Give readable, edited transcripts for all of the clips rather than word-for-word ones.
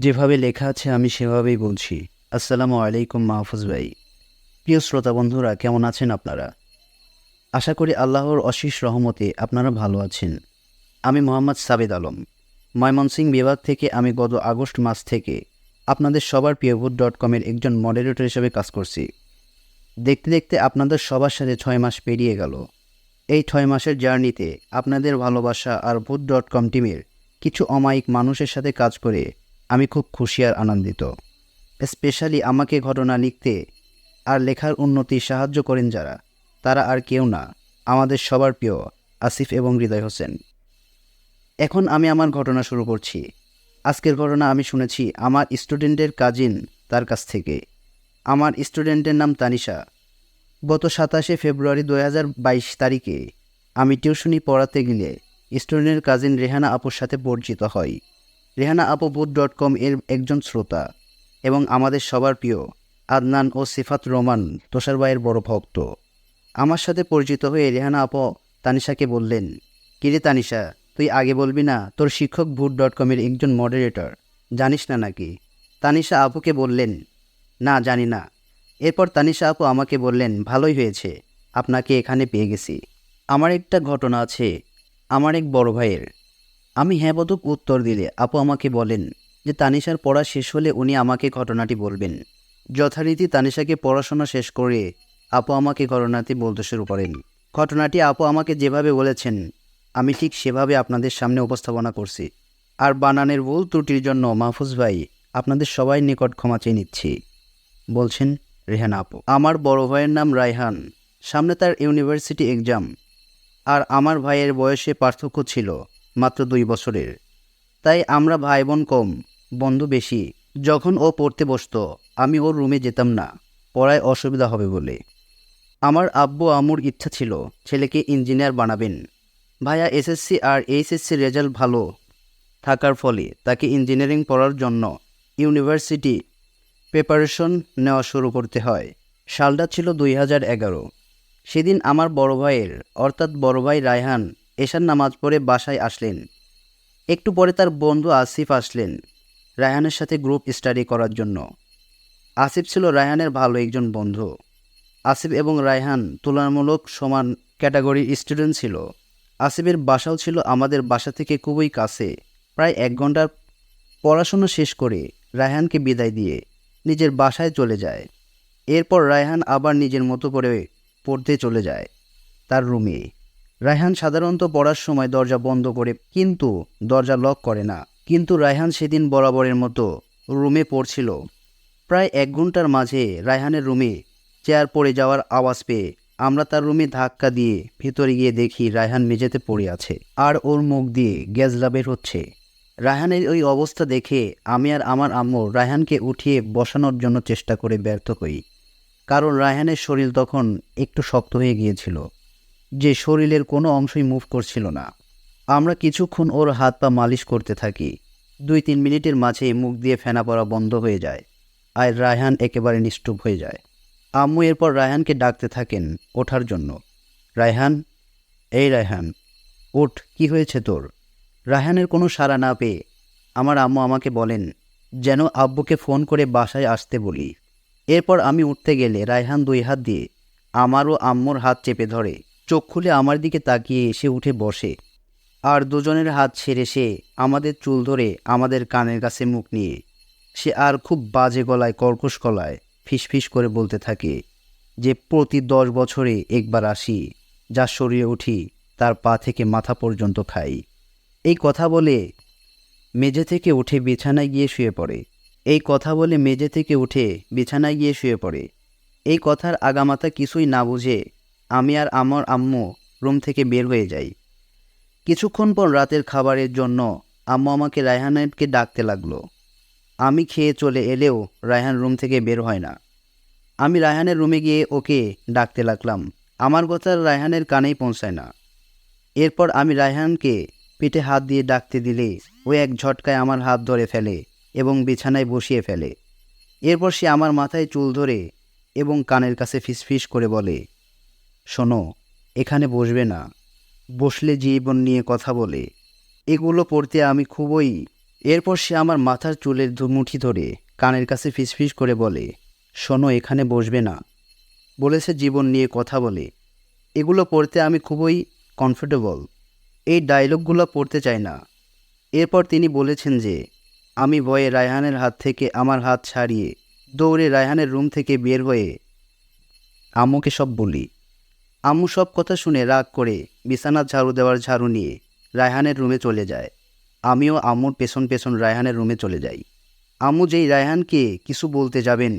যেভাবে লেখা আছে আমি সেভাবেই বলছি। আসসালামু আলাইকুম মাহফুজ ভাই। প্রিয় শ্রোতা বন্ধুরা, কেমন আছেন আপনারা? আশা করি আল্লাহর অশেষ রহমতে আপনারা ভালো আছেন। আমি মোহাম্মদ সাবেদ আলম, ময়মনসিংহ বিভাগ থেকে। আমি গত আগস্ট মাস থেকে আপনাদের সবার প্রিয়ভূত.com-এর একজন মডারেটর হিসেবে কাজ করছি। দেখতে দেখতে আপনাদের সবার সাথে 6 মাস পেরিয়ে গেল। এই 6 মাসের জার্নিতে আপনাদের ভালোবাসা আর ভূত.com টিমের কিছু অমায়িক মানুষের সাথে কাজ করে আমি খুব খুশি আর আনন্দিত। স্পেশালি আমাকে ঘটনা লিখতে আর লেখার উন্নতি সাহায্য করেন যারা, তারা আর কেউ না, আমাদের সবার প্রিয় আসিফ এবং হৃদয় হোসেন। এখন আমি আমার ঘটনা শুরু করছি। আজকের ঘটনা আমি শুনেছি আমার স্টুডেন্টের কাজিন তার কাছ থেকে। আমার স্টুডেন্টের নাম তানিশা। গত 27শে ফেব্রুয়ারি 2022 তারিখে আমি টিউশনি পড়াতে গেলে স্টুডেন্টের কাজিন রেহানা আপুর সাথে পরিচিত হই। রেহানা আপু ভূত.com এর একজন শ্রোতা এবং আমাদের সবার প্রিয় আদনান ও সিফাত রহমান তোষার ভাইয়ের বড় ভক্ত। আমার সাথে পরিচিত হয়ে রেহানা আপু তানিশাকে বললেন, কিরে তানিশা, তুই আগে বলবি না তোর শিক্ষক ভূত.com এর একজন মডারেটর, জানিস না নাকি? তানিশা আপুকে বললেন, না জানি না। এরপর তানিশা আপু আমাকে বললেন, ভালোই হয়েছে, আপনাকে এখানে পেয়ে গেছি। আমার একটা ঘটনা আছে আমার এক বড় ভাইয়ের। আমি হ্যাঁ বোধক উত্তর দিলে আপু আমাকে বলেন যে তানিশার পড়া শেষ হলে উনি আমাকে ঘটনাটি বলবেন। যথারীতি তানিশাকে পড়াশোনা শেষ করে আপু আমাকে ঘটনাটি বলতে শুরু করেন। ঘটনাটি আপু আমাকে যেভাবে বলেছেন আমি ঠিক সেভাবে আপনাদের সামনে উপস্থাপনা করছি। আর বানানের ভুল ত্রুটির জন্য মাহফুজ ভাই আপনাদের সবাই নিকট ক্ষমা চেয়ে নিচ্ছি। বলছেন রেহানা আপু। আমার বড় ভাইয়ের নাম রায়হান। সামনে তার ইউনিভার্সিটি এক্সাম। আর আমার ভাইয়ের বয়সে পার্থক্য ছিল মাত্র 2 বছরের। তাই আমরা ভাই বোন কম, বন্ধু বেশি। যখন ও পড়তে বসতো আমি ওর রুমে যেতাম না, পড়ায় অসুবিধা হবে বলে। আমার আব্বু আম্মুর ইচ্ছা ছিল ছেলেকে ইঞ্জিনিয়ার বানাবেন। ভাইয়া এসএসসি আর এইচএসসি রেজাল্ট ভালো থাকার ফলে তাকে ইঞ্জিনিয়ারিং পড়ার জন্য ইউনিভার্সিটি প্রিপারেশন নেওয়া শুরু করতে হয়। সালটা ছিল 2011। সেদিন আমার বড় ভাইয়ের অর্থাৎ বড় ভাই রায়হান এশার নামাজ পড়ে বাসায় আসলেন। একটু পরে তার বন্ধু আসিফ আসলেন রায়হানের সাথে গ্রুপ স্টাডি করার জন্য। আসিফ ছিল রায়হানের ভালো একজন বন্ধু। আসিফ এবং রায়হান তুলনামূলক সমান ক্যাটাগরির স্টুডেন্ট ছিল। আসিফের বাসাও ছিল আমাদের বাসা থেকে খুবই কাছে। প্রায় 1 ঘন্টার পড়াশোনা শেষ করে রায়হানকে বিদায় দিয়ে নিজের বাসায় চলে যায়। এরপর রায়হান আবার নিজের মতো করে পড়তে চলে যায় তার রুমে। রায়হান সাধারণত পড়ার সময় দরজা বন্ধ করে, কিন্তু দরজা লক করে না। কিন্তু রায়হান সেদিন বরাবরের মতো রুমে পড়ছিল। প্রায় 1 ঘন্টার মাঝে রায়হানের রুমে চেয়ার পড়ে যাওয়ার আওয়াজ পেয়ে আমরা তার রুমে ধাক্কা দিয়ে ভিতরে গিয়ে দেখি রায়হান মেঝেতে পড়ে আছে আর ওর মুখ দিয়ে গ্যাজলা বের হচ্ছে। রায়হানের ওই অবস্থা দেখে আমি আর আমার আম্মু রায়হানকে উঠিয়ে বসানোর জন্য চেষ্টা করে ব্যর্থ হই। কারণ রায়হানের শরীর তখন একটু শক্ত হয়ে গিয়েছিল, যে শরীরের কোনো অংশই মুভ করছিল না। আমরা কিছুক্ষণ ওর হাত পা মালিশ করতে থাকি। 2-3 মিনিটের মাঝে মুখ দিয়ে ফেনা পড়া বন্ধ হয়ে যায় আর রায়হান একেবারে নিশ্চুপ হয়ে যায়। আম্মু এরপর রায়হানকে ডাকতে থাকেন ওঠার জন্য। রায়হান, এই রায়হান, ওঠ, কি হয়েছে তোর? রায়হানের কোনো সাড়া না পেয়ে আমার আম্মু আমাকে বলেন যেন আব্বুকে ফোন করে বাসায় আসতে বলি। এরপর আমি উঠতে গেলে রায়হান 2 হাত দিয়ে আমার ও আম্মুর হাত চেপে ধরে চোখ খুলে আমার দিকে তাকিয়ে এসে উঠে বসে আর দুজনের হাত ছেড়ে সে আমাদের চুল ধরে আমাদের কানের কাছে মুখ নিয়ে সে আর খুব বাজে গলায়, কর্কশ গলায় ফিসফিস করে বলতে থাকে যে প্রতি 10 বছরে একবার আসি, যার শরীরে উঠি তার পা থেকে মাথা পর্যন্ত খাই। এই কথা বলে মেঝে থেকে উঠে বিছানায় গিয়ে শুয়ে পড়ে। এই কথা বলে মেঝে থেকে উঠে বিছানায় গিয়ে শুয়ে পড়ে। এই কথার আগামাথা কিছুই না বুঝে আমি আর আমার আম্মু রুম থেকে বের হয়ে যাই। কিছুক্ষণ পর রাতের খাবারের জন্য আম্মু আমাকে রায়হানকে ডাকতে লাগলো। আমি খেয়ে চলে এলেও রায়হান রুম থেকে বের হয় না। আমি রায়হানের রুমে গিয়ে ওকে ডাকতে লাগলাম। আমার কথা রায়হানের কানেই পৌঁছায় না। এরপর আমি রায়হানকে পিঠে হাত দিয়ে ডাকতে দিলে ও এক ঝটকায় আমার হাত ধরে ফেলে এবং বিছানায় বসিয়ে ফেলে। এরপর সে আমার মাথায় চুল ধরে এবং কানের কাছে ফিসফিস করে বলে, শোনো, এখানে বসবে না, বসলে জীবন নিয়ে কথা বলে। এগুলো পড়তে আমি খুবই এরপর সে আমার মাথার চুলের মুঠি ধরে কানের কাছে ফিসফিস করে বলে, শোনো, এখানে বসবে না। বলেছে জীবন নিয়ে কথা বলে। এগুলো পড়তে আমি খুবই কমফোর্টেবল। এই ডায়লগগুলো পড়তে চাই না। এরপর তিনি বলেছেন যে আমি ভয়ে রায়হানের হাত থেকে আমার হাত ছাড়িয়ে দৌড়ে রায়হানের রুম থেকে বের হয়ে আম্মুকে সব বলি। আম্মু সব কথা শুনে রাগ করে বিছানার ঝাড়ু দেওয়ার ঝাড়ু নিয়ে রায়হানের রুমে চলে যায়। আমিও আম্মুর পেছন পেছন রায়হানের রুমে চলে যাই। আম্মু যেই রায়হানকে কিছু বলতে যাবেন,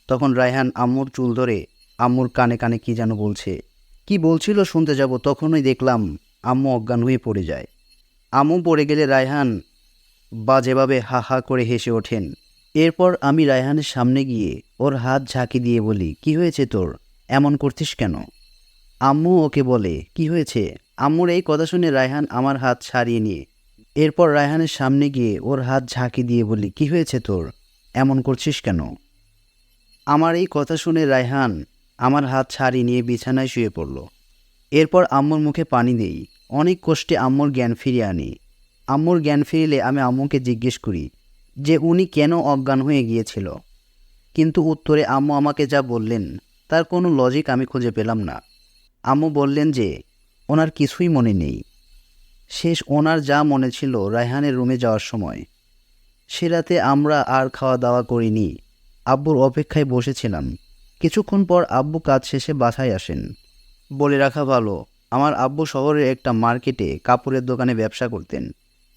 তখন রায়হান আম্মুর চুল ধরে আম্মুর কানে কানে কী যেন বলছে। কি বলছিল শুনতে যাব, তখনই দেখলাম আম্মু অজ্ঞান হয়ে পড়ে যায়। আম্মু পড়ে গেলে রায়হান বাজেভাবে হা হা করে হেসে ওঠেন। এরপর আমি রায়হানের সামনে গিয়ে ওর হাত ঝাঁকি দিয়ে বলি, কি হয়েছে তোর, এমন করছিস কেন? আম্মু ওকে বলে, কি হয়েছে? আম্মুর এই কথা শুনে রায়হান আমার হাত ছাড়িয়ে নিয়ে এরপর রায়হানের সামনে গিয়ে ওর হাত ঝাঁকি দিয়ে বলি, কি হয়েছে তোর, এমন করছিস কেন? আমার এই কথা শুনে রায়হান আমার হাত ছাড়িয়ে নিয়ে বিছানায় শুয়ে পড়ল। এরপর আম্মুর মুখে পানি দেই। অনেক কষ্টে আম্মুর জ্ঞান ফিরিয়ে আনি। আম্মুর জ্ঞান ফিরলে আমি আম্মুকে জিজ্ঞেস করি যে উনি কেন অজ্ঞান হয়ে গিয়েছিল। কিন্তু উত্তরে আম্মু আমাকে যা বললেন তার কোনো লজিক আমি খুঁজে পেলাম না। আম্মু বললেন যে ওনার কিছুই মনে নেই। শেষ ওনার যা মনে ছিল রায়হানের রুমে যাওয়ার সময়। সে রাতে আমরা আর খাওয়া দাওয়া করিনি। আব্বুর অপেক্ষায় বসেছিলাম। কিছুক্ষণ পর আব্বু কাজ শেষে বাসায় আসেন। বলে রাখা ভালো, আমার আব্বু শহরের একটা মার্কেটে কাপড়ের দোকানে ব্যবসা করতেন।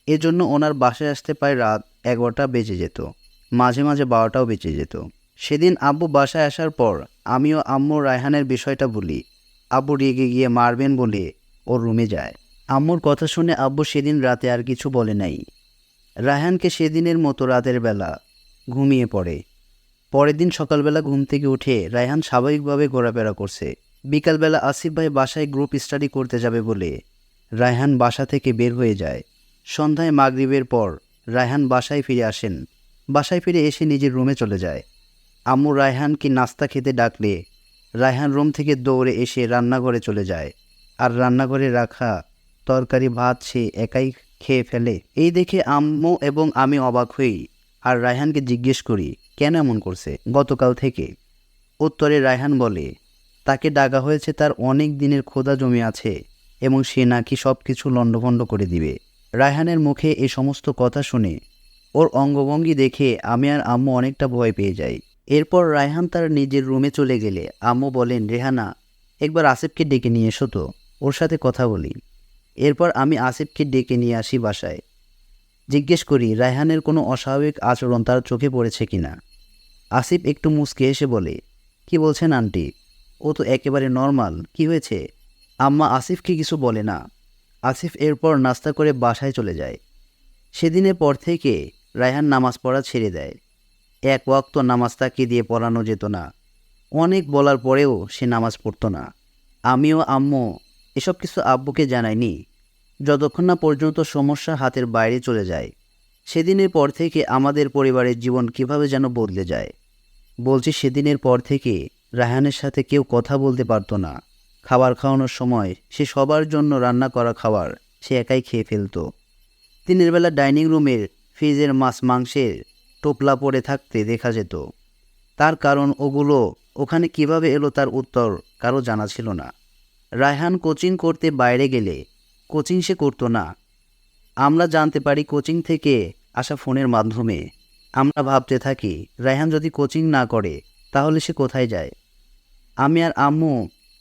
এজন্য ওনার বাসায় আসতে প্রায় রাত 11টা বেজে যেত, মাঝে মাঝে 12টাও বেজে যেত। সেদিন আব্বু বাসায় আসার পর আমিও আম্মু রায়হানের বিষয়টা বলি। আব্বু রেগে গিয়ে মারবেন বলে ওর রুমে যায়। আম্মুর কথা শুনে আব্বু সেদিন রাতে আর কিছু বলে নাই। রায়হানকে সেদিনের মতো রাতের বেলা ঘুমিয়ে পড়ে। পরের দিন সকালবেলা ঘুম থেকে উঠে রায়হান স্বাভাবিকভাবে ঘোরাফেরা করছে। বিকালবেলা আসিফ ভাই বাসায় গ্রুপ স্টাডি করতে যাবে বলে রায়হান বাসা থেকে বের হয়ে যায়। সন্ধ্যায় মাগরিবের পর রায়হান বাসায় ফিরে আসেন। বাসায় ফিরে এসে নিজের রুমে চলে যায়। আম্মু রায়হানকে নাস্তা খেতে ডাকলে রায়হান রুম থেকে দৌড়ে এসে রান্নাঘরে চলে যায়। আর রান্নাঘরে রাখা তরকারি ভাত সে একাই খেয়ে ফেলে। এই দেখে আম্মু এবং আমি অবাক হই আর রায়হানকে জিজ্ঞেস করি কেন এমন করছে গতকাল থেকে। উত্তরে রায়হান বলে তাকে ডাকা হয়েছে, তার অনেক দিনের ক্ষুধা জমে আছে এবং সে নাকি সব কিছু লণ্ডভণ্ড করে দিবে। রায়হানের মুখে এই সমস্ত কথা শুনে ওর অঙ্গভঙ্গি দেখে আমি আর আম্মু অনেকটা ভয় পেয়ে যাই। এরপর রায়হান তার নিজের রুমে চলে গেলে আম্মু বলেন, রেহানা, একবার আসিফকে ডেকে নিয়ে এসো তো, ওর সাথে কথা বলি। এরপর আমি আসিফকে ডেকে নিয়ে আসি বাসায়। জিজ্ঞেস করি রায়হানের কোনো অস্বাভাবিক আচরণ তার চোখে পড়েছে কিনা। আসিফ একটু মুচকে এসে বলে, কি বলছেন আন্টি, ও তো একেবারে নর্মাল, কি হয়েছে? আম্মা আসিফকে কিছু বলে না। আসিফ এরপর নাস্তা করে বাসায় চলে যায়। সেদিনের পর থেকে রায়হান নামাজ পড়া ছেড়ে দেয়। এক ওয়াক্ত নামাজ তাকে দিয়ে পড়ানো যেত না। অনেক বলার পরেও সে নামাজ পড়তো না। আমিও আম্মু এসব কিছু আব্বুকে জানাইনি, যতক্ষণ না পর্যন্ত সমস্যা হাতের বাইরে চলে যায়। সেদিনের পর থেকে আমাদের পরিবারের জীবন কিভাবে যেন বদলে যায়। বলছি, সেদিনের পর থেকে রায়হানের সাথে কেউ কথা বলতে পারতো না। খাবার খাওয়ানোর সময় সে সবার জন্য রান্না করা খাবার সে একাই খেয়ে ফেলত। দিনের বেলা ডাইনিং রুমের ফ্রিজের মাছ মাংসের টোপলা পড়ে থাকতে দেখা যেত। তার কারণ ওগুলো ওখানে কিভাবে এলো তার উত্তর কারো জানা ছিল না। রায়হান কোচিং করতে বাইরে গেলে কোচিং সে করতো না। আমরা জানতে পারি কোচিং থেকে আসা ফোনের মাধ্যমে। আমরা ভাবতে থাকি রায়হান যদি কোচিং না করে তাহলে সে কোথায় যায়। আমি আর আম্মু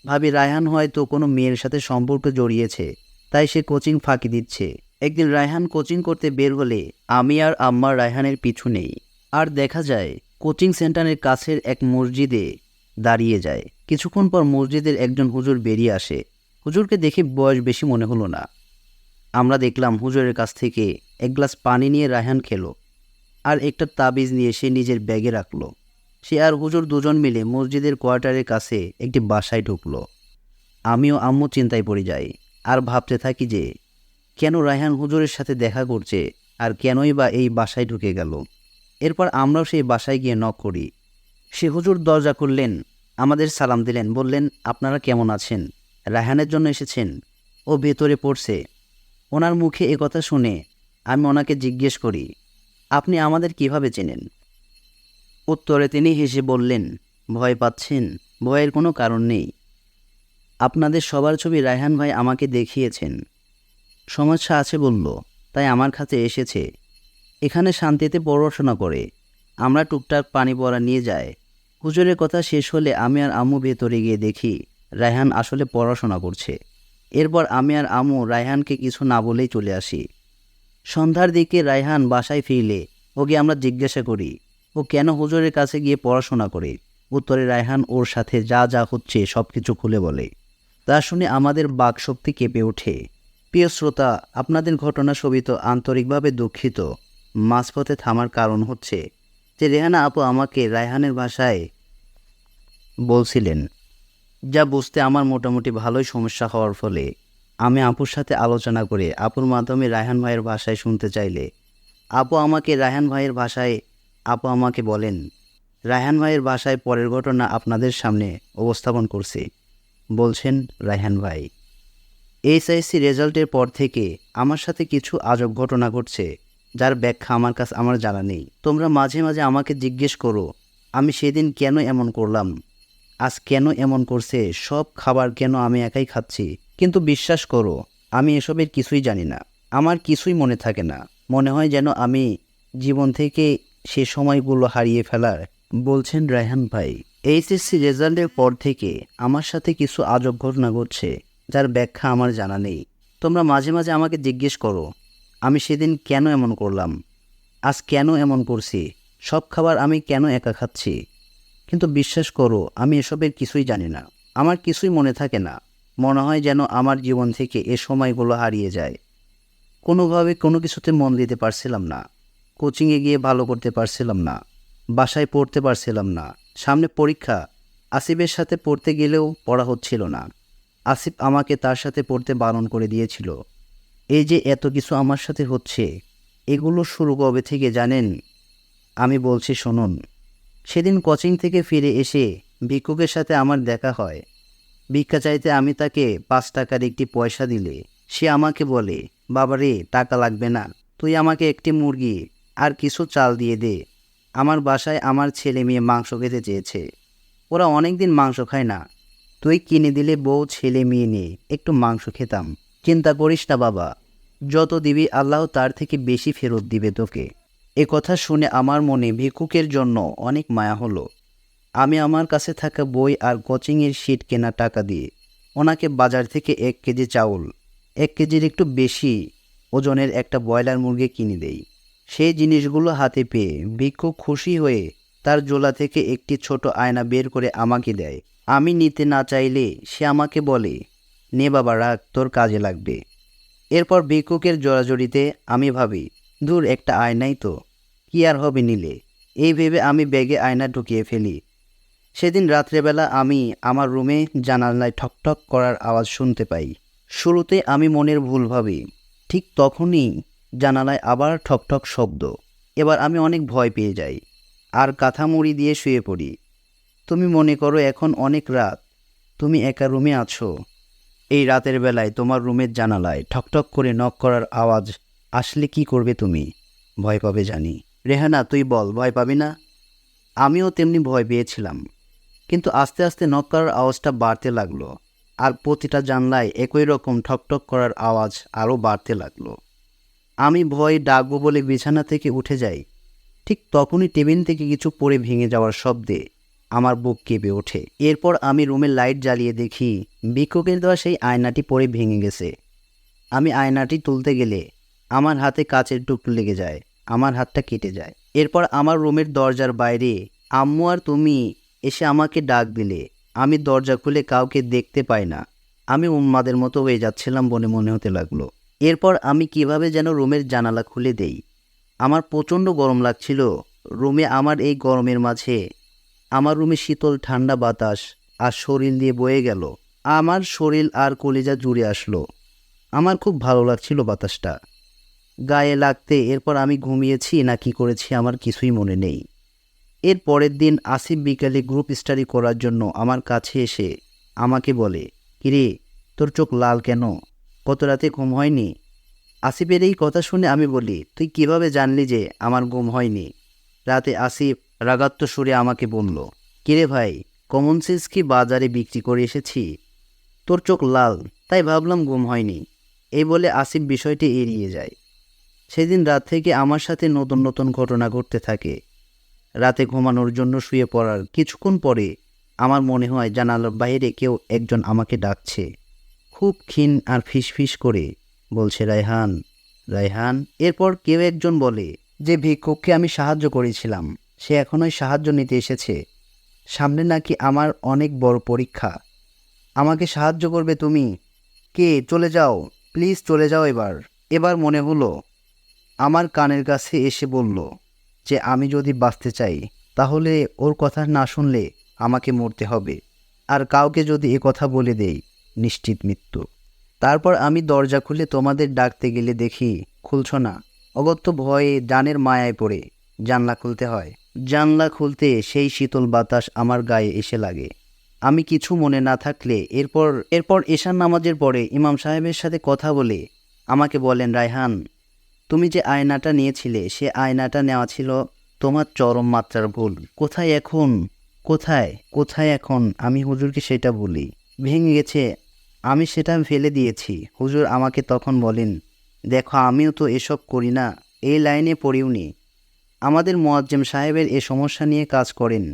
ভাবি রায়হান হয়তো কোনো মেয়ের সাথে সম্পর্ক জড়িয়েছে, তাই সে কোচিং ফাঁকি দিচ্ছে। একদিন রায়হান কোচিং করতে বের হলে আমি আর আম্মা রায়হানের পিছু নেই। আর দেখা যায় কোচিং সেন্টারের কাছের এক মসজিদে দাঁড়িয়ে যায়। কিছুক্ষণ পর মসজিদের একজন হুজুর বেরিয়ে আসে। হুজুরকে দেখে বয়স বেশি মনে হলো না। আমরা দেখলাম হুজুরের কাছ থেকে এক গ্লাস পানি নিয়ে রায়হান খেলো আর একটা তাবিজ নিয়ে সে নিজের ব্যাগে রাখলো। সে আর হুজুর দুজন মিলে মসজিদের কোয়ার্টারের কাছে একটি বাসায় ঢুকলো। আমিও আম্মু চিন্তায় পড়ে যাই আর ভাবতে থাকি যে কেন রায়হান হুজুরের সাথে দেখা করছে আর কেনই বা এই বাসায় ঢুকে গেল। এরপর আমরাও সেই বাসায় গিয়ে নক করি। সে হুজুর দরজা খুললেন, আমাদের সালাম দিলেন, বললেন, আপনারা কেমন আছেন, রায়হানের জন্য এসেছেন, ও ভেতরে পড়ছে। ওনার মুখে কথা শুনে আমি ওনাকে জিজ্ঞেস করি, আপনি আমাদের কিভাবে চেনেন? উত্তরে তিনি হেসে বললেন, ভয় পাচ্ছেন? ভয়ের কোনো কারণ নেই। আপনাদের সবার ছবি রায়হান ভাই আমাকে দেখিয়েছেন। সমস্যা আছে বলল, তাই আমার কাছে এসেছে। এখানে শান্তিতে পড়াশোনা করে। আমরা টুকটাক পানি পড়া নিয়ে যাই। হুজুরের কথা শেষ হলে আমি আর আম্মু ভেতরে গিয়ে দেখি রায়হান আসলে পড়াশোনা করছে। এরপর আমি আর আম্মু রায়হানকে কিছু না বলেই চলে আসি। সন্ধ্যার দিকে রায়হান বাসায় ফিরলে ওকে আমরা জিজ্ঞাসা করি ও কেন হুজুরের কাছে গিয়ে পড়াশোনা করে। উত্তরে রায়হান ওর সাথে যা যা হচ্ছে সব কিছু খুলে বলে। তা শুনে আমাদের বাকশক্তি কেঁপে ওঠে। প্রিয় শ্রোতা, আপনাদের ঘটনা শোভিত আন্তরিকভাবে দুঃখিত। মাঝপথে থামার কারণ হচ্ছে যে রেহানা আপু আমাকে রায়হানের ভাষায় বলছিলেন, যা বুঝতে আমার মোটামুটি ভালোই সমস্যা হওয়ার ফলে আমি আপুর সাথে আলোচনা করে আপুর মাধ্যমে রায়হান ভাইয়ের ভাষায় শুনতে চাইলে আপু আমাকে বলেন, রায়হান ভাইয়ের ভাষায় পরের ঘটনা আপনাদের সামনে উপস্থাপন করছি। বলছেন রায়হান ভাই, এইচএসসি রেজাল্টের পর থেকে আমার সাথে কিছু আজব ঘটনা ঘটছে, যার ব্যাখ্যা আমার জানা নেই। তোমরা মাঝে মাঝে আমাকে জিজ্ঞেস করো আমি সেদিন কেন এমন করলাম, আজ কেন এমন করছে, সব খাবার কেন আমি একাই খাচ্ছি। কিন্তু বিশ্বাস করো, আমি এসবের কিছুই জানি না। আমার কিছুই মনে থাকে না। মনে হয় যেন আমি জীবন থেকে সে সময়গুলো হারিয়ে ফেলার। বলছেন রায়হান ভাই, এইচএসসি রেজাল্টের পর থেকে আমার সাথে কিছু আজব ঘটনা ঘটছে, যার ব্যাখ্যা আমার জানা নেই। তোমরা মাঝে মাঝে আমাকে জিজ্ঞেস করো আমি সেদিন কেন এমন করলাম, আজ কেন এমন করছি, সব খাবার আমি কেন একা খাচ্ছি। কিন্তু বিশ্বাস করো, আমি এসবের কিছুই জানি না। আমার কিছুই মনে থাকে না। মনে হয় যেন আমার জীবন থেকে এ সময়গুলো হারিয়ে যায়। কোনোভাবে কোনো কিছুতে মন দিতে পারছিলাম না। কোচিংয়ে গিয়ে ভালো করতে পারছিলাম না। বাসায় পড়তে পারছিলাম না। সামনে পরীক্ষা, আসিফের সাথে পড়তে গেলেও পড়া হচ্ছিল না। আসিফ আমাকে তার সাথে পড়তে বারণ করে দিয়েছিল। এই যে এত কিছু আমার সাথে হচ্ছে, এগুলো শুরু কবে থেকে জানেন? আমি বলছি শুনুন। সেদিন কোচিং থেকে ফিরে এসে ভিক্ষুকের সাথে আমার দেখা হয়। ভিক্ষা চাইতে আমি তাকে 5 টাকার একটি পয়সা দিলে সে আমাকে বলে, বাবারে টাকা লাগবে না, তুই আমাকে একটি মুরগি আর কিছু চাল দিয়ে দে। আমার বাসায় আমার ছেলে মেয়ে মাংস খেতে চেয়েছে। ওরা অনেক দিন মাংস খায় না। তুই কিনে দিলে বউ ছেলে মেয়ে নিয়ে একটু মাংস খেতাম। চিন্তা করিস না বাবা, যত দিবি আল্লাহ তার থেকে বেশি ফেরত দিবে তোকে। এ কথা শুনে আমার মনে ভিক্ষুকের জন্য অনেক মায়া হলো। আমি আমার কাছে থাকা বই আর কোচিংয়ের শিট কেনা টাকা দিয়ে ওনাকে বাজার থেকে 1 কেজি চাউল, 1 কেজির একটু বেশি ওজনের একটা ব্রয়লার মুরগি কিনে দেই। সেই জিনিসগুলো হাতে পেয়ে ভিক্ষুক খুশি হয়ে তার জোলা থেকে একটি ছোট আয়না বের করে আমাকে দেয়। আমি নিতে না চাইলে সে আমাকে বলে, নে বাবা রাখ, তোর কাজে লাগবে। এরপর ভিক্ষুকের জড়াজড়িতে আমি ভাবি, দূর একটা আয়নাই তো, কি আর হবে নিলে। এই ভেবে আমি ব্যাগে আয়না ঢুকিয়ে ফেলি। সেদিন রাত্রেবেলা আমি আমার রুমে জানালায় ঠকঠক করার আওয়াজ শুনতে পাই। শুরুতে আমি মনের ভুল ভাবি। ঠিক তখনই জানালায় আবার ঠকঠক শব্দ। এবার আমি অনেক ভয় পেয়ে যাই আর কাঁথা মুড়ি দিয়ে শুয়ে পড়ি। তুমি মনে করো এখন অনেক রাত, তুমি একা রুমে আছো। এই রাতের বেলায় তোমার রুমের জানালায় ঠকঠক করে নক করার আওয়াজ আসলে কি করবে তুমি? ভয় পাবে জানি। রেহানা তুই বল, ভয় পাবি না? আমিও তেমনি ভয় পেয়েছিলাম। কিন্তু আস্তে আস্তে নক করার আওয়াজটা বাড়তে লাগলো আর প্রতিটা জানলায় একই রকম ঠকঠক করার আওয়াজ আরও বাড়তে লাগলো। আমি ভয়ে ডাকবো বলে বিছানা থেকে উঠে যাই। ঠিক তখনই টেবিল থেকে কিছু পড়ে ভেঙে যাওয়ার শব্দে আমার বুক কেঁপে ওঠে। এরপর আমি রুমের লাইট জ্বালিয়ে দেখি ভিক্ষুকের দেওয়া সেই আয়নাটি পড়ে ভেঙে গেছে। আমি আয়নাটি তুলতে গেলে আমার হাতে কাচের টুকরো লেগে যায়, আমার হাতটা কেটে যায়। এরপর আমার রুমের দরজার বাইরে আম্মু আর তুমি এসে আমাকে ডাক দিলে। আমি দরজা খুলে কাউকে দেখতে পাই না। আমি উন্মাদের মতো হয়ে যাচ্ছিলাম বলে মনে হতে লাগলো। এরপর আমি কিভাবে যেন রুমের জানালা খুলে দেই। আমার প্রচণ্ড গরম লাগছিল রুমে। আমার এই গরমের মাঝে আমার রুমে শীতল ঠান্ডা বাতাস আর শরীর দিয়ে বয়ে গেল। আমার শরীর আর কলিজা জুড়ে আসলো। আমার খুব ভালো লাগছিল বাতাসটা গায়ে লাগতে। এরপর আমি ঘুমিয়েছি না কি করেছি আমার কিছুই মনে নেই। এর পরের দিন আসিফ বিকালে গ্রুপ স্টাডি করার জন্য আমার কাছে এসে আমাকে বলে, কিরে তোর চোখ লাল কেন, কত রাতে ঘুম হয়নি? আসিফের এই কথা শুনে আমি বলি, তুই কিভাবে জানলি যে আমার ঘুম হয়নি? রাতে আসিফ রাগাত্ম সুরে আমাকে বলল, কিরে ভাই, কমন সেন্স কি বাজারে বিক্রি করে এসেছি? তোর চোখ লাল, তাই ভাবলাম ঘুম হয়নি। এই বলে আসিফ বিষয়টি এড়িয়ে যায়। সেদিন রাত থেকে আমার সাথে নতুন নতুন ঘটনা ঘটতে থাকে। রাতে ঘুমানোর জন্য শুয়ে পড়ার কিছুক্ষণ পরে আমার মনে হয় জানালার বাইরে কেউ একজন আমাকে ডাকছে, খুব ক্ষীণ আর ফিসফিস করে বলছে, রায়হান, রায়হান। এরপর কেউ একজন বলে, যে ভিক্ষুককে আমি সাহায্য করেছিলাম সে এখনই সাহায্য নিতে এসেছে। সামনে নাকি আমার অনেক বড় পরীক্ষা, আমাকে সাহায্য করবে তুমি? কে? চলে যাও, প্লিজ চলে যাও। এবার মনে হলো আমার কানের কাছে এসে বলল যে আমি যদি বাঁচতে চাই তাহলে ওর কথা না শুনলে আমাকে মরতে হবে, আর কাউকে যদি এ কথা বলে দেই নিশ্চিত মৃত্যু। তারপর আমি দরজা খুলে তোমাদের ডাকতে গেলে দেখি খুলছ না। অগত্য ভয়ে জানের মায়ায় পড়ে জানলা খুলতে হয়। জানলা খুলতে সেই শীতল বাতাস আমার গায়ে এসে লাগে। আমি কিছু মনে না থাকলে এরপর এশার নামাজের পরে ইমাম সাহেবের সাথে কথা বলে আমাকে বলেন, রায়হান, তুমি যে আয়নাটা নিয়েছিলে সে আয়নাটা নেওয়া ছিল তোমার চরম মাত্রার ভুল। কোথায় এখন? কোথায় এখন? আমি হুজুরকে সেটা বলি। ভেঙে গেছে, আমি সেটা ফেলে দিয়েছি। হুজুর আমাকে তখন বলেন, দেখো আমিও তো এসব করি না, এই লাইনে পড়িওনি। আমাদের মোয়াজ্জেম সাহেবের এ সমস্যা নিয়ে কাজ করেন।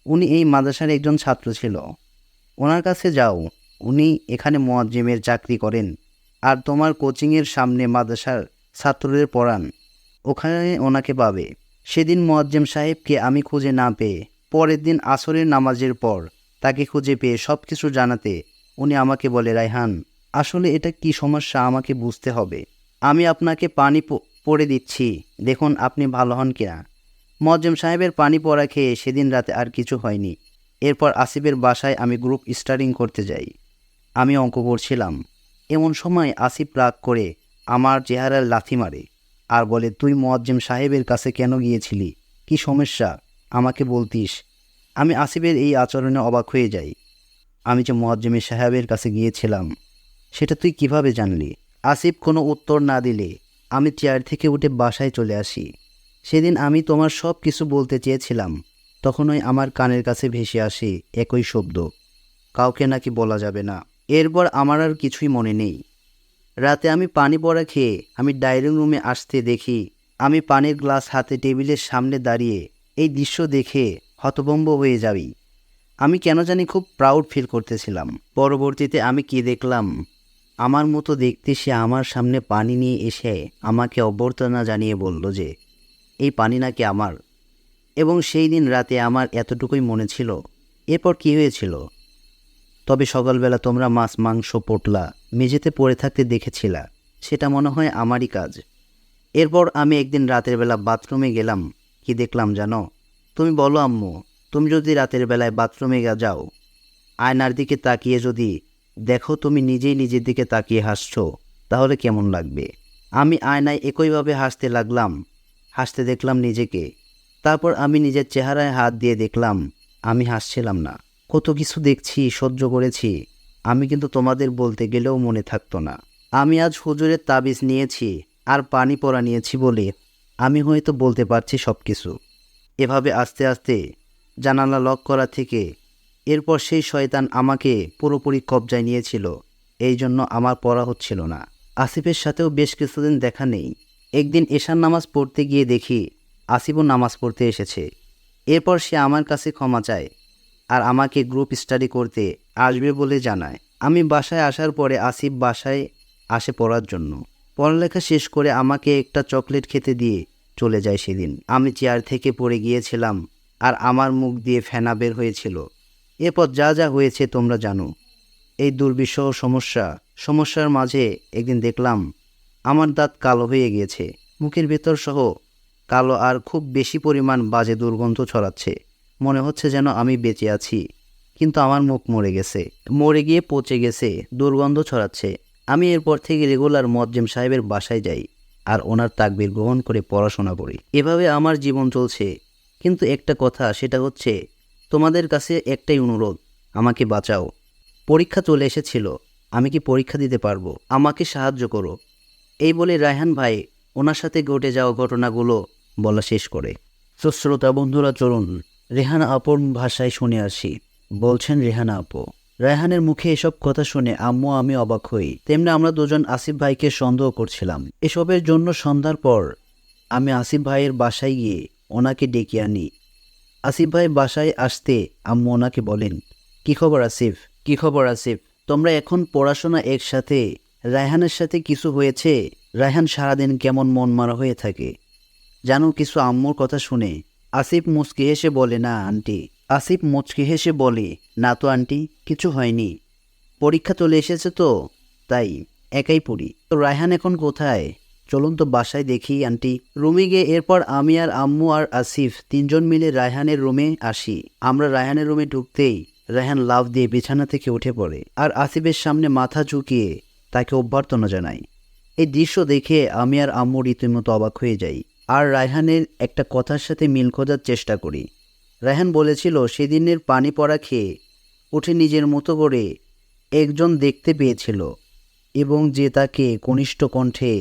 উনি এই মাদ্রাসার একজন ছাত্র ছিল, ওনার কাছে যাও। উনি এখানে মোয়াজ্জেমের চাকরি করেন আর তোমার কোচিংয়ের সামনে মাদ্রাসার ছাত্রদের পড়ান, ওখানে ওনাকে পাবে। সেদিন মোয়াজ্জেম সাহেবকে আমি খুঁজে না পেয়ে পরের দিন আসরের নামাজের পর তাকে খুঁজে পেয়ে সব কিছু জানাতে উনি আমাকে বলে, রায়হান, আসলে এটা কি সমস্যা আমাকে বুঝতে হবে। আমি আপনাকে পানি পড়ে দিচ্ছি, দেখুন আপনি ভালো হন কিনা। মোয়াজ্জেম সাহেবের পানি পড়া খেয়ে সেদিন রাতে আর কিছু হয়নি। এরপর আসিফের বাসায় আমি গ্রুপ স্টাডিং করতে যাই। আমি অঙ্ক করছিলাম, এমন সময় আসিফ রাগ করে আমার চেহারার লাথি মারে আর বলে, তুই মোয়াজ্জেম সাহেবের কাছে কেন গিয়েছিলি? কি সমস্যা আমাকে বলতিস। আমি আসিফের এই আচরণে অবাক হয়ে যাই। আমি যে মোয়াজ্জেম সাহেবের কাছে গিয়েছিলাম সেটা তুই কিভাবে জানলি? আসিফ কোনো উত্তর না দিলে আমি চেয়ার থেকে উঠে বাসায় চলে আসি। সেদিন আমি তোমার সব কিছু বলতে চেয়েছিলাম, তখনই আমার কানের কাছে ভেসে আসে একই শব্দ, কাউকে নাকি বলা যাবে না। এরপর আমার আর কিছুই মনে নেই। রাতে আমি পানি পড়া খেয়ে আমি ডাইনিং রুমে আসতে দেখি আমি পানির গ্লাস হাতে টেবিলের সামনে দাঁড়িয়ে। এই দৃশ্য দেখে হতভম্ব হয়ে যাই। আমি কেন জানি খুব প্রাউড ফিল করতেছিলাম। পরবর্তীতে আমি কি দেখলাম, আমার মতো দেখতে সে আমার সামনে পানি নিয়ে এসে আমাকে অভ্যর্থনা জানিয়ে বলল যে এই পানি নাকি আমার। এবং সেই দিন রাতে আমার এতটুকুই মনে ছিল। এরপর কি হয়েছিল? তবে সকালবেলা তোমরা মাছ মাংস পোটলা মেঝেতে পড়ে থাকতে দেখেছিলা, সেটা মনে হয় আমারই কাজ। এরপর আমি একদিন রাতের বেলা বাথরুমে গেলাম, কি দেখলাম জানো? তুমি বলো আম্মু, তুমি যদি রাতের বেলায় বাথরুমে যাও, আয়নার দিকে তাকিয়ে যদি দেখো তুমি নিজেই নিজের দিকে তাকিয়ে হাসছো, তাহলে কেমন লাগবে? আমি আয়নায় একইভাবে হাসতে লাগলাম, হাসতে দেখলাম নিজেকে। তারপর আমি নিজের চেহারায় হাত দিয়ে দেখলাম আমি হাসছিলাম না। কত কিছু দেখছি, সহ্য করেছি, আমি কিন্তু তোমাদের বলতে গেলেও মনে থাকতো না। আমি আজ হুজুরের তাবিজ নিয়েছি আর পানি পড়া নিয়েছি বলে আমি হয়তো বলতে পারছি সব কিছু। এভাবে আস্তে আস্তে জানালা লক করা থেকে এরপর সেই শয়তান আমাকে পুরোপুরি কবজায় নিয়েছিল। এই জন্য আমার পড়া হচ্ছিল না। আসিফের সাথেও বেশ কিছুদিন দেখা নেই। একদিন এশার নামাজ পড়তে গিয়ে দেখি আসিফও নামাজ পড়তে এসেছে। এরপর সে আমার কাছে ক্ষমা চায় আর আমাকে গ্রুপ স্টাডি করতে আসবে বলে জানায়। আমি বাসায় আসার পরে আসিফ বাসায় আসে পড়ার জন্য। পড়ালেখা শেষ করে আমাকে একটা চকলেট খেতে দিয়ে চলে যায়। সেদিন আমি চেয়ার থেকে পড়ে গিয়েছিলাম আর আমার মুখ দিয়ে ফেনা বের হয়েছিল। এরপর যা যা হয়েছে তোমরা জানো। এই দুর্বিষহ সমস্যার মাঝে একদিন দেখলাম আমার দাঁত কালো হয়ে গিয়েছে, মুখের ভেতর সহ কালো আর খুব বেশি পরিমাণ বাজে দুর্গন্ধ ছড়াচ্ছে। মনে হচ্ছে যেন আমি বেঁচে আছি, কিন্তু আমার মুখ মরে গিয়ে পচে গেছে, দুর্গন্ধ ছড়াচ্ছে। আমি এরপর থেকে রেগুলার মোয়াজ্জেম সাহেবের বাসায় যাই আর ওনার তাকবীর গ্রহণ করে পড়াশোনা করি। এভাবে আমার জীবন চলছে। কিন্তু একটা কথা, সেটা হচ্ছে তোমাদের কাছে একটাই অনুরোধ, আমাকে বাঁচাও। পরীক্ষা চলে এসেছিল, আমি কি পরীক্ষা দিতে পারবো? আমাকে সাহায্য করো। এই বলে রায়হান ভাই ওনার সাথে ঘটে যাওয়া ঘটনাগুলো বলা শেষ করে। তো শ্রোতা বন্ধুরা, চলুন রেহানা আপুর ভাষায় শুনে আসি। বলছেন রেহানা আপু, রায়হানের মুখে এসব কথা শুনে আম্মু আমি অবাক হই। তেমনি আমরা দুজন আসিফ ভাইকে সন্দেহ করছিলাম। এসবের জন্য সন্ধ্যার পর আমি আসিফ ভাইয়ের বাসায় গিয়ে ওনাকে ডেকে আনি। আসিফ ভাই বাসায় আসতে আম্মু ওনাকে বলেন, কি খবর আসিফ, কি খবর আসিফ, তোমরা এখন পড়াশোনা একসাথে, রায়হানের সাথে কিছু হয়েছে? রায়হান সারাদিন কেমন মন মারা হয়ে থাকে জানো কিছু? আম্মুর কথা শুনে আসিফ মুচকি হেসে বলে, না আন্টি। আসিফ মুচকি হেসে বলে, না তো আন্টি, কিছু হয়নি, পরীক্ষা চলে এসেছে তো তাই একাই পড়ি। তো রায়হান এখন কোথায়? চলুন তো বাসায় দেখি আন্টি। রুমে গিয়ে এরপর আমি আর আম্মু আর আসিফ তিনজন মিলে রায়হানের রুমে আসি। আমরা রায়হানের রুমে ঢুকতেই রায়হান লাফ দিয়ে বিছানা থেকে উঠে পড়ে আর আসিফের সামনে মাথা ঝুঁকিয়ে তাকে অভ্যর্থনা জানাই। এই দৃশ্য দেখে আমি আর আম্মু রীতিমতো অবাক হয়ে যাই আর রায়হানের একটা কথার সাথে মিল খোঁজার চেষ্টা করি। রায়হান বলেছিল সেদিনের পানি পড়া খেয়ে উঠে নিজের মতো করে একজন দেখতে পেয়েছিল এবং যে তাকে কনিষ্ঠ কণ্ঠে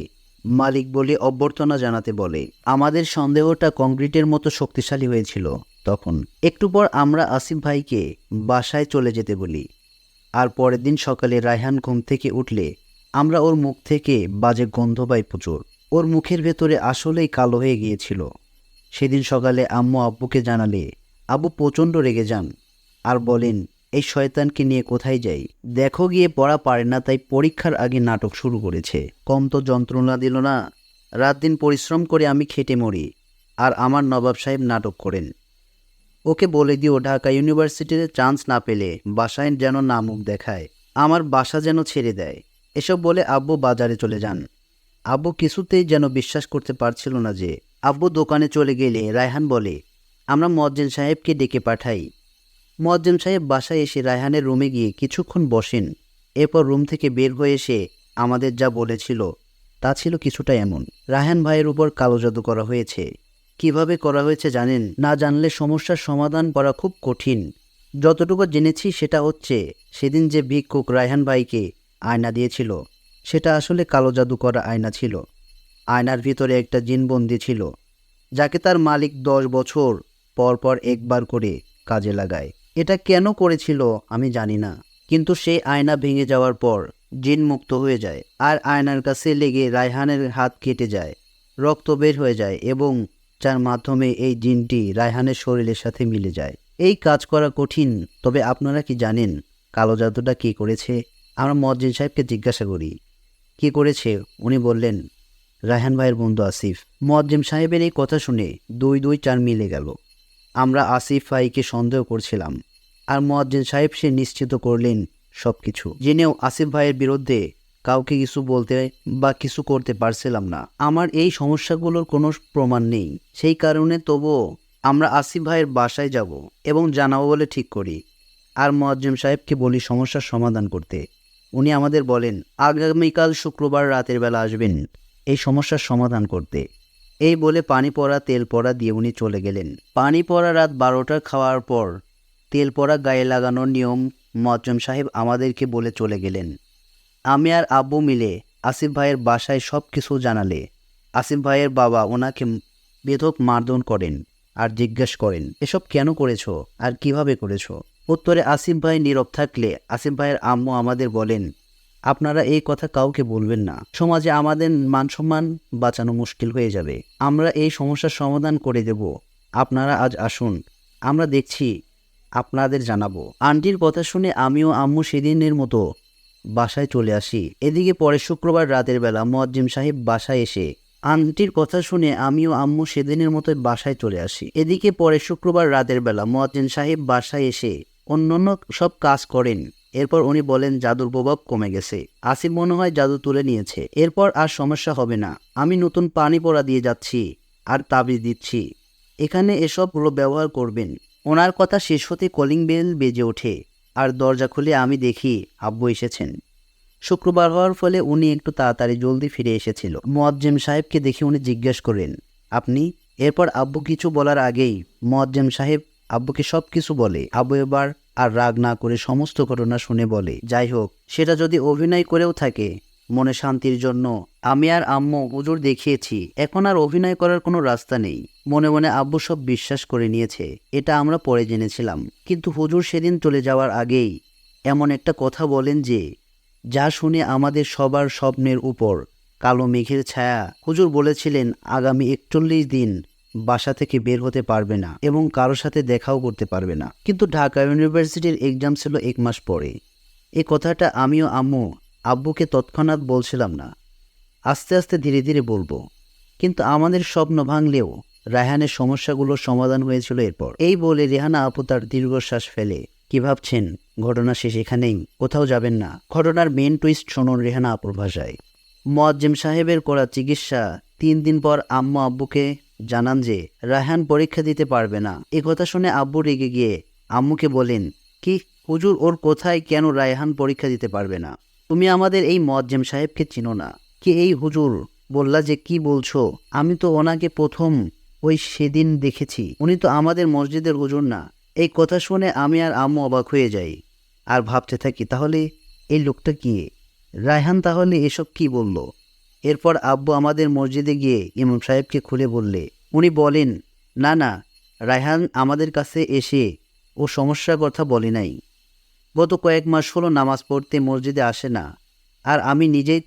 মালিক বলে অভ্যর্থনা জানাতে বলে। আমাদের সন্দেহটা কংক্রিটের মতো শক্তিশালী হয়েছিল তখন। একটু পর আমরা আসিফ ভাইকে বাসায় চলে যেতে বলি আর পরের দিন সকালে রায়হান ঘুম থেকে উঠলে আমরা ওর মুখ থেকে বাজে গন্ধ পাই প্রচুর। ওর মুখের ভেতরে আসলেই কালো হয়ে গিয়েছিল। সেদিন সকালে আম্মু আব্বুকে জানালে আব্বু প্রচণ্ড রেগে যান আর বলেন, এই শয়তানকে নিয়ে কোথায় যাই? দেখো গিয়ে পড়া পারে না তাই পরীক্ষার আগে নাটক শুরু করেছে। কম তো যন্ত্রণা দিল না। রাত দিন পরিশ্রম করে আমি খেটে মরি আর আমার নবাব সাহেব নাটক করেন। ওকে বলে দিও ঢাকা ইউনিভার্সিটিতে চান্স না পেলে বাসায় যেন না মুখ দেখায়, আমার বাসা যেন ছেড়ে দেয়। এসব বলে আব্বু বাজারে চলে যান। আব্বু কিছুতেই যেন বিশ্বাস করতে পারছিল না যে আব্বু দোকানে চলে গেলে রায়হান বলে, আমরা মুয়াজ্জিন সাহেবকে ডেকে পাঠাই। মুয়াজ্জিন সাহেব বাসায় এসে রায়হানের রুমে গিয়ে কিছুক্ষণ বসেন। এরপর রুম থেকে বের হয়ে এসে আমাদের যা বলেছিল তা ছিল কিছুটা এমন, রায়হান ভাইয়ের উপর কালো জাদু করা হয়েছে। কিভাবে করা হয়েছে জানেন? না জানলে সমস্যার সমাধান করা খুব কঠিন। যতটুকু জেনেছি সেটা হচ্ছে সেদিন যে ভিক্ষুক রায়হান ভাইকে আয়না দিয়েছিল সেটা আসলে কালো জাদু করা আয়না ছিল। আয়নার ভিতরে একটা জিনবন্দি ছিল যাকে তার মালিক 10 বছর পর পর একবার করে কাজে লাগায়। এটা কেন করেছিল আমি জানি না, কিন্তু সেই আয়না ভেঙে যাওয়ার পর জিন মুক্ত হয়ে যায় আর আয়নার কাছে লেগে রায়হানের হাত কেটে যায়, রক্ত বের হয়ে যায় এবং যার মাধ্যমে এই জিনটি রায়হানের শরীরের সাথে মিলে যায়। এই কাজ করা কঠিন। তবে আপনারা কি জানেন কালো জাদুটা কে করেছে? আমরা মুয়াজ্জিন সাহেবকে জিজ্ঞাসা করি কি করেছে। উনি বললেন, রায়হান ভাইয়ের বন্ধু আসিফ। মুয়াজ্জিম সাহেবের এই কথা শুনে 2-2-4 মিলে গেল। আমরা আসিফ ভাইকে সন্দেহ করছিলাম আর মুয়াজ্জিন সাহেব সে নিশ্চিত করলেন সব কিছু জেনেও আসিফ ভাইয়ের বিরুদ্ধে কাউকে কিছু বলতে বা কিছু করতে পারছিলাম না। আমার এই সমস্যাগুলোর কোনো প্রমাণ নেই, সেই কারণে তবুও আমরা আসিফ ভাইয়ের বাসায় যাব এবং জানাবো বলে ঠিক করি আর মুয়াজ্জিম সাহেবকে বলি সমস্যার সমাধান করতে। উনি আমাদের বলেন আগামীকাল শুক্রবার রাতের বেলা আসবেন এই সমস্যার সমাধান করতে। এই বলে পানি পড়া তেল পড়া দিয়ে উনি চলে গেলেন। পানি পড়া রাত 12টা খাওয়ার পর তেল পড়া গায়ে লাগানোর নিয়ম মুয়াজ্জিম সাহেব আমাদেরকে বলে চলে গেলেন। আমি আর আব্বু মিলে আসিফ ভাইয়ের বাসায় সব কিছু জানালে আসিফ ভাইয়ের বাবা ওনাকে বেধক মারধর করেন আর জিজ্ঞেস করেন, এসব কেন করেছো আর কিভাবে করেছো? উত্তরে আসিফ ভাই নীরব থাকলে আসিফ ভাইয়ের আম্মু আমাদের বলেন, আপনারা এই কথা কাউকে বলবেন না, সমাজে আমাদের মান সম্মান বাঁচানো মুশকিল হয়ে যাবে। আমরা এই সমস্যার সমাধান করে দেব, আপনারা আজ আসুন, আমরা দেখছি আপনাদের জানাবো। আন্টির কথা শুনে আমিও আম্মু সেদিনের মতো বাসায় চলে আসি। এদিকে পরের শুক্রবার রাতের বেলা মুয়াজ্জিম সাহেব বাসায় এসে আন্টির কথা শুনে আমিও আম্মু সেদিনের মতো বাসায় চলে আসি। এদিকে পরের শুক্রবার রাতের বেলা মুয়াজ্জিম সাহেব বাসায় এসে অন্যান্য সব কাজ করেন। এরপর উনি বলেন জাদুর প্রভাব কমে গেছে, আসিফ মনে হয় জাদু তুলে নিয়েছে, এরপর আর সমস্যা হবে না। আমি নতুন পানি পড়া দিয়ে যাচ্ছি আর তাবিজ দিচ্ছি, এখানে এসবগুলো ব্যবহার করবেন। ওনার কথা শেষ হতে কলিং বেল বেজে ওঠে আর দরজা খুলে আমি দেখি আব্বু এসেছেন। শুক্রবার হওয়ার ফলে উনি একটু তাড়াতাড়ি জলদি ফিরে এসেছিল। মুয়াজ্জিম সাহেবকে দেখে উনি জিজ্ঞেস করেন, আপনি? এরপর আব্বু কিছু বলার আগেই মুয়াজ্জিম সাহেব আব্বুকে সব কিছু বলে। আব্বু এবার আর রাগ না করে সমস্ত ঘটনা শুনে বলে, যাই হোক সেটা যদি অভিনয় করেও থাকে মনে শান্তির জন্য আমি আর আম্মু হুজুর দেখিয়েছি। এখন আর অভিনয় করার কোনো রাস্তা নেই। মনে মনে আব্বু সব বিশ্বাস করে নিয়েছে, এটা আমরা পরে জেনেছিলাম। কিন্তু হুজুর সেদিন চলে যাওয়ার আগেই এমন একটা কথা বলেন যে যা শুনে আমাদের সবার স্বপ্নের উপর কালো মেঘের ছায়া। হুজুর বলেছিলেন আগামী 41 দিন বাসা থেকে বের হতে পারবে না এবং কারোর সাথে দেখাও করতে পারবে না। কিন্তু ঢাকা ইউনিভার্সিটির এক্সাম ছিল 1 মাস পরে। এই কথাটা আমিও আম্মু আব্বুকে তৎক্ষণাৎ বলছিলাম না, আস্তে আস্তে ধীরে ধীরে বলবো। কিন্তু আমাদের স্বপ্ন ভাঙলেও রায়হানের সমস্যাগুলোর সমাধান হয়েছিল এরপর। এই বলে রেহানা আপু তার দীর্ঘশ্বাস ফেলে, কি ভাবছেন ঘটনা শেষ এখানেই, কোথাও যাবেন না? ঘটনার মেন টুইস্ট শুনুন রেহানা আপুর ভাষায়। মোয়াজ্জেম সাহেবের করা চিকিৎসা 3 দিন পর আম্মু আব্বুকে জানান যে রায়হান পরীক্ষা দিতে পারবে না। এ কথা শুনে আব্বু রেগে গিয়ে আম্মুকে বলেন, কি হুজুর, ওর কোথায় কেন রায়হান পরীক্ষা দিতে পারবে না? তুমি আমাদের এই মোয়াজ্জেম সাহেবকে চিনো না? কি এই হুজুর বললা যে কি বলছো? আমি তো ওনাকে প্রথম ওই সেদিন দেখেছি, উনি তো আমাদের মসজিদের হুজুর না। এই কথা শুনে আমি আর আম্মু অবাক হয়ে যাই আর ভাবতে থাকি, তাহলে এই লোকটা কি? রায়হান তাহলে এসব কি বলল? এরপর আব্বু আমাদের মসজিদে গিয়ে ইমাম সাহেবকে খুলে বললে উনি বলেন, না না, রায়হান আমাদের কাছে এসে ও সমস্যার কথা বলে নাই। গত কয়েক মাস হলো নামাজ পড়তে মসজিদে আসে না। আর আমি নিজেই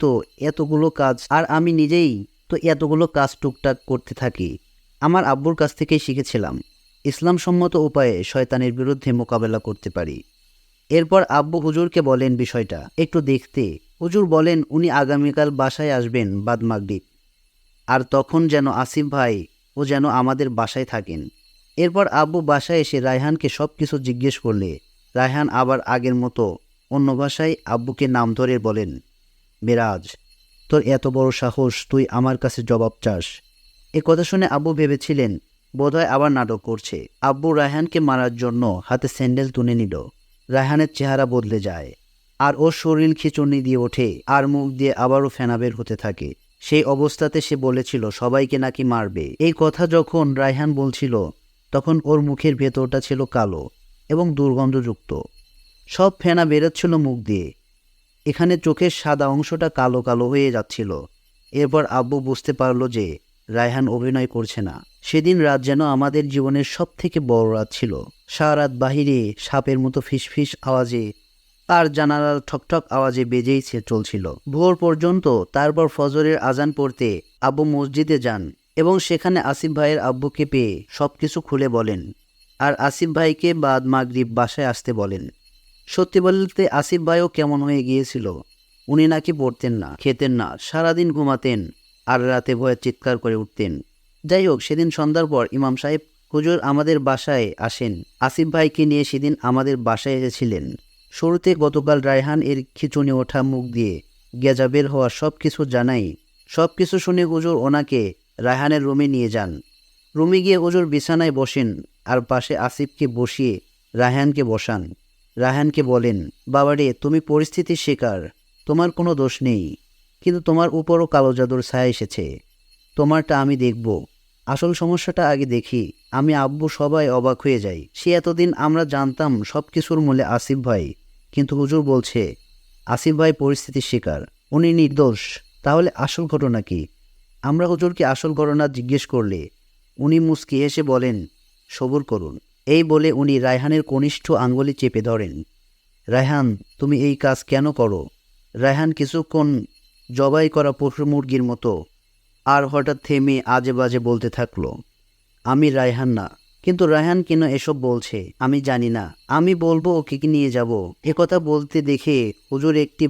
তো এতগুলো কাজ টুকটাক করতে থাকি। আমার আব্বুর কাছ থেকেই শিখেছিলাম ইসলামসম্মত উপায়ে শয়তানের বিরুদ্ধে মোকাবেলা করতে পারি। এরপর আব্বু হুজুরকে বলেন বিষয়টা একটু দেখতে। হুজুর বলেন উনি আগামীকাল বাসায় আসবেন বাদ মাগরিব, আর তখন যেন আসিফ ভাই ও যেন আমাদের বাসায় থাকেন। এরপর আব্বু বাসায় এসে রায়হানকে সব কিছু জিজ্ঞেস করলে রায়হান আবার আগের মতো অন্য ভাষায় আব্বুকে নাম ধরে বলেন, মিরাজ, তোর এত বড় সাহস, তুই আমার কাছে জবাব চাস? এ কথা শুনে আব্বু ভেবেছিলেন বোধহয় আবার নাটক করছে। আব্বু রায়হানকে মারার জন্য হাতে স্যান্ডেল তুলে নিল। রায়হানের চেহারা বদলে যায় আর ওর শরীর খিঁচুনি দিয়ে ওঠে আর মুখ দিয়ে আবারও ফেনা বের হতে থাকে। সেই অবস্থাতে সে বলেছিল সবাইকে নাকি মারবে। এই কথা যখন রায়হান বলছিল তখন ওর মুখের ভেতরটা ছিল কালো এবং দুর্গন্ধযুক্ত। সব ফেনা বেরোচ্ছিল মুখ দিয়ে। এখানে চোখের সাদা অংশটা কালো কালো হয়ে যাচ্ছিল। এরপর আব্বু বুঝতে পারল যে রায়হান অভিনয় করছে না। সেদিন রাত যেন আমাদের জীবনের সব থেকে বড় রাত ছিল। সারা রাত বাহিরে সাপের মতো ফিসফিস আওয়াজে আর জানালার ঠকঠক আওয়াজে বেজেই চলছিল ভোর পর্যন্ত। তারপর ফজরের আজান পড়তে আব্বু মসজিদে যান এবং সেখানে আসিফ ভাইয়ের আব্বুকে পেয়ে সবকিছু খুলে বলেন আর আসিফ ভাইকে বাদ মাগরিব বাসায় আসতে বলেন। সত্যি বলতে আসিফ ভাইও কেমন হয়ে গিয়েছিল। উনি নাকি পড়তেন না, খেতেন না, সারাদিন ঘুমাতেন আর রাতে ভয়ে চিৎকার করে উঠতেন। যাই হোক, সেদিন সন্ধ্যার পর ইমাম সাহেব হুজুর আমাদের বাসায় আসেন। আসিফ ভাইকে নিয়ে সেদিন আমাদের বাসায় এসেছিলেন। শুরুতে গতকাল রায়হান এর খিচুনি ওঠা মুখ দিয়ে গেজা বের হওয়া সব কিছু জানাই। সব কিছু শুনে হুজুর ওনাকে রায়হানের রুমে নিয়ে যান। রুমে গিয়ে হুজুর বিছানায় বসেন আর পাশে আসিফকে বসিয়ে রায়হানকে বসান। রায়হানকে বলেন, বাবারে, তুমি পরিস্থিতির শিকার, তোমার কোনো দোষ নেই, কিন্তু তোমার উপরও কালো জাদুর ছায়া এসেছে। তোমারটা আমি দেখব, আসল সমস্যাটা আগে দেখি। আমি আব্বু সবাই অবাক হয়ে যাই। সে এতদিন আমরা জানতাম সব কিছুর মূলে আসিফ ভাই, কিন্তু হুজুর বলছে আসিফ ভাই পরিস্থিতির শিকার, উনি নির্দোষ। তাহলে আসল ঘটনা কি? আমরা হুজুরকে আসল ঘটনা জিজ্ঞেস করলে উনি মুচকি হেসে বলেন, সবুর করুন। এই বলে উনি রায়হানের কনিষ্ঠ আঙ্গুলি চেপে ধরেন। রায়হান, তুমি এই কাজ কেন করো? রায়হান কিছুক্ষণ জবাই করা পশু মুরগির মতো আর হঠাৎ থেমে আজে বাজে বলতে থাকলো, আমি রায়হান না। কিন্তু রায়হান কেন এসব বলছে আমি জানি না, আমি বলবো ওকে কি নিয়ে যাব। একথা বলতে দেখে হুজুর একটি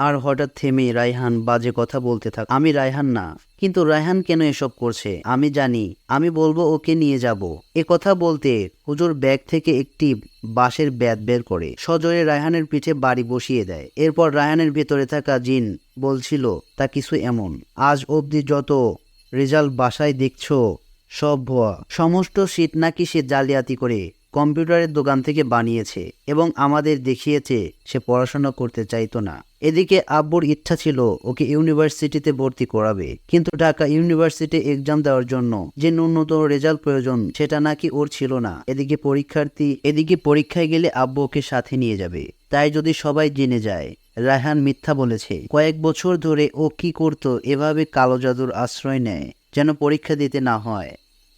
আর হঠাৎ থেমে রায়হান বাজে কথা বলতে থাক, আমি রায়হান না। কিন্তু রায়হান কেন এসব করছে আমি জানি, আমি বলবো ওকে নিয়ে যাব। একথা বলতে হুজুর ব্যাগ থেকে একটি বাঁশের ব্যাট বের করে সজোরে রায়হানের পিঠে বাড়ি বসিয়ে দেয়। এরপর রায়হানের ভেতরে থাকা জিন বলছিল তা কিছু এমন, আজ অবধি যত রেজাল্ট বাসায় দেখছো সব ভুয়া। সমস্ত শীট নাকি সে জালিয়াতি করে কম্পিউটারের দোকান থেকে বানিয়েছে এবং আমাদের দেখিয়েছে সে পড়াশোনা করতে চাইতো না। এদিকে আব্বুর ইচ্ছা ছিল ওকে ইউনিভার্সিটিতে ভর্তি করাবে, কিন্তু ঢাকা ইউনিভার্সিটি এক্সাম দেওয়ার জন্য যে ন্যূনতম রেজাল্ট প্রয়োজন সেটা নাকি ওর ছিল না। এদিকে পরীক্ষায় গেলে আব্বু ওকে সাথে নিয়ে যাবে। তাই যদি সবাই জেনে যায় রায়হান মিথ্যা বলেছে। কয়েক বছর ধরে ও কি করত, এভাবে কালো জাদুর আশ্রয় নেয় যেন পরীক্ষা দিতে না হয়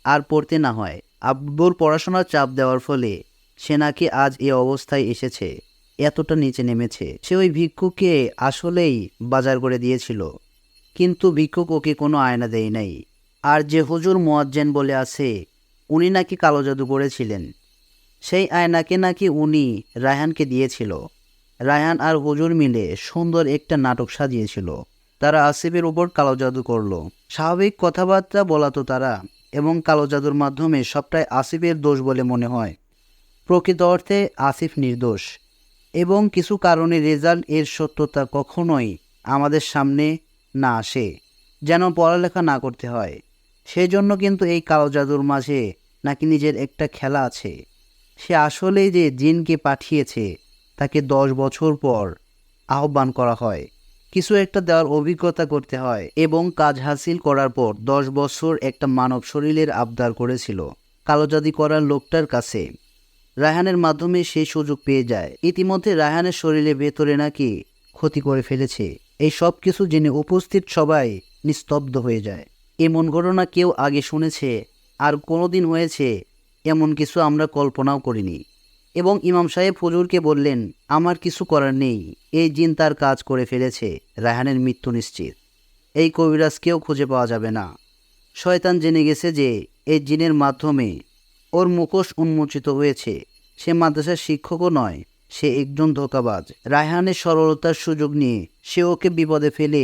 আর পড়তে না হয়। আব্বুর পড়াশোনার চাপ দেওয়ার ফলে সে নাকি আজ এ অবস্থায় এসেছে, এতটা নিচে নেমেছে। সে ওই ভিক্ষুককে আসলেই বাজার করে দিয়েছিল, কিন্তু ভিক্ষুক ওকে কোনো আয়না দেয় নাই। আর যে হুজুর মুয়াজ্জেন বলে আছে, উনি নাকি কালো জাদু করেছিলেন, সেই আয়নাকে নাকি উনি রায়হানকে দিয়েছিল। রায়হান আর হুজুর মিলে সুন্দর একটা নাটক সাজিয়েছিল। তারা আসিফের উপর কালো জাদু করলো। স্বাভাবিক কথাবার্তা বলাতো তারা, এবং কালো জাদুর মাধ্যমে সবটাই আসিফের দোষ বলে মনে হয়। প্রকৃত অর্থে আসিফ নির্দোষ, এবং কিছু কারণে রেজাল্ট এর সত্যতা কখনোই আমাদের সামনে না আসে, যেন পড়ালেখা না করতে হয়। সেই জন্য কিন্তু এই কালো জাদুর মাঝে নাকি নিজের একটা খেলা আছে। সে আসলেই যে জিনকে পাঠিয়েছে, তাকে 10 বছর পর আহ্বান করা হয়, কিছু একটা দেওয়ার অভিজ্ঞতা করতে হয়, এবং কাজ হাসিল করার পর 10 বছর একটা মানব শরীরের আবদার করেছিল কালো জাদু করার লোকটার কাছে। রায়হানের মাধ্যমে সেই সুযোগ পেয়ে যায়। ইতিমধ্যে রায়হানের শরীরের ভেতরে নাকি ক্ষতি করে ফেলেছে। এই সব কিছু জেনে উপস্থিত সবাই নিস্তব্ধ হয়ে যায়। এমন ঘটনা কেউ আগে শুনেছে আর কোনোদিন হয়েছে এমন কিছু আমরা কল্পনাও করিনি। এবং ইমাম সাহেব হুজুরকে বললেন, আমার কিছু করার নেই, এই জিন তার কাজ করে ফেলেছে, রায়হানের মৃত্যু নিশ্চিত। এই কবিরাজকেও খুঁজে পাওয়া যাবে না। শয়তান জেনে গেছে যে এই জিনের মাধ্যমে ওর মুখোশ উন্মোচিত হয়েছে। সে মাদ্রাসার শিক্ষকও নয়, সে একজন ধোঁকাবাজ। রায়হানের সরলতার সুযোগ নিয়ে সে ওকে বিপদে ফেলে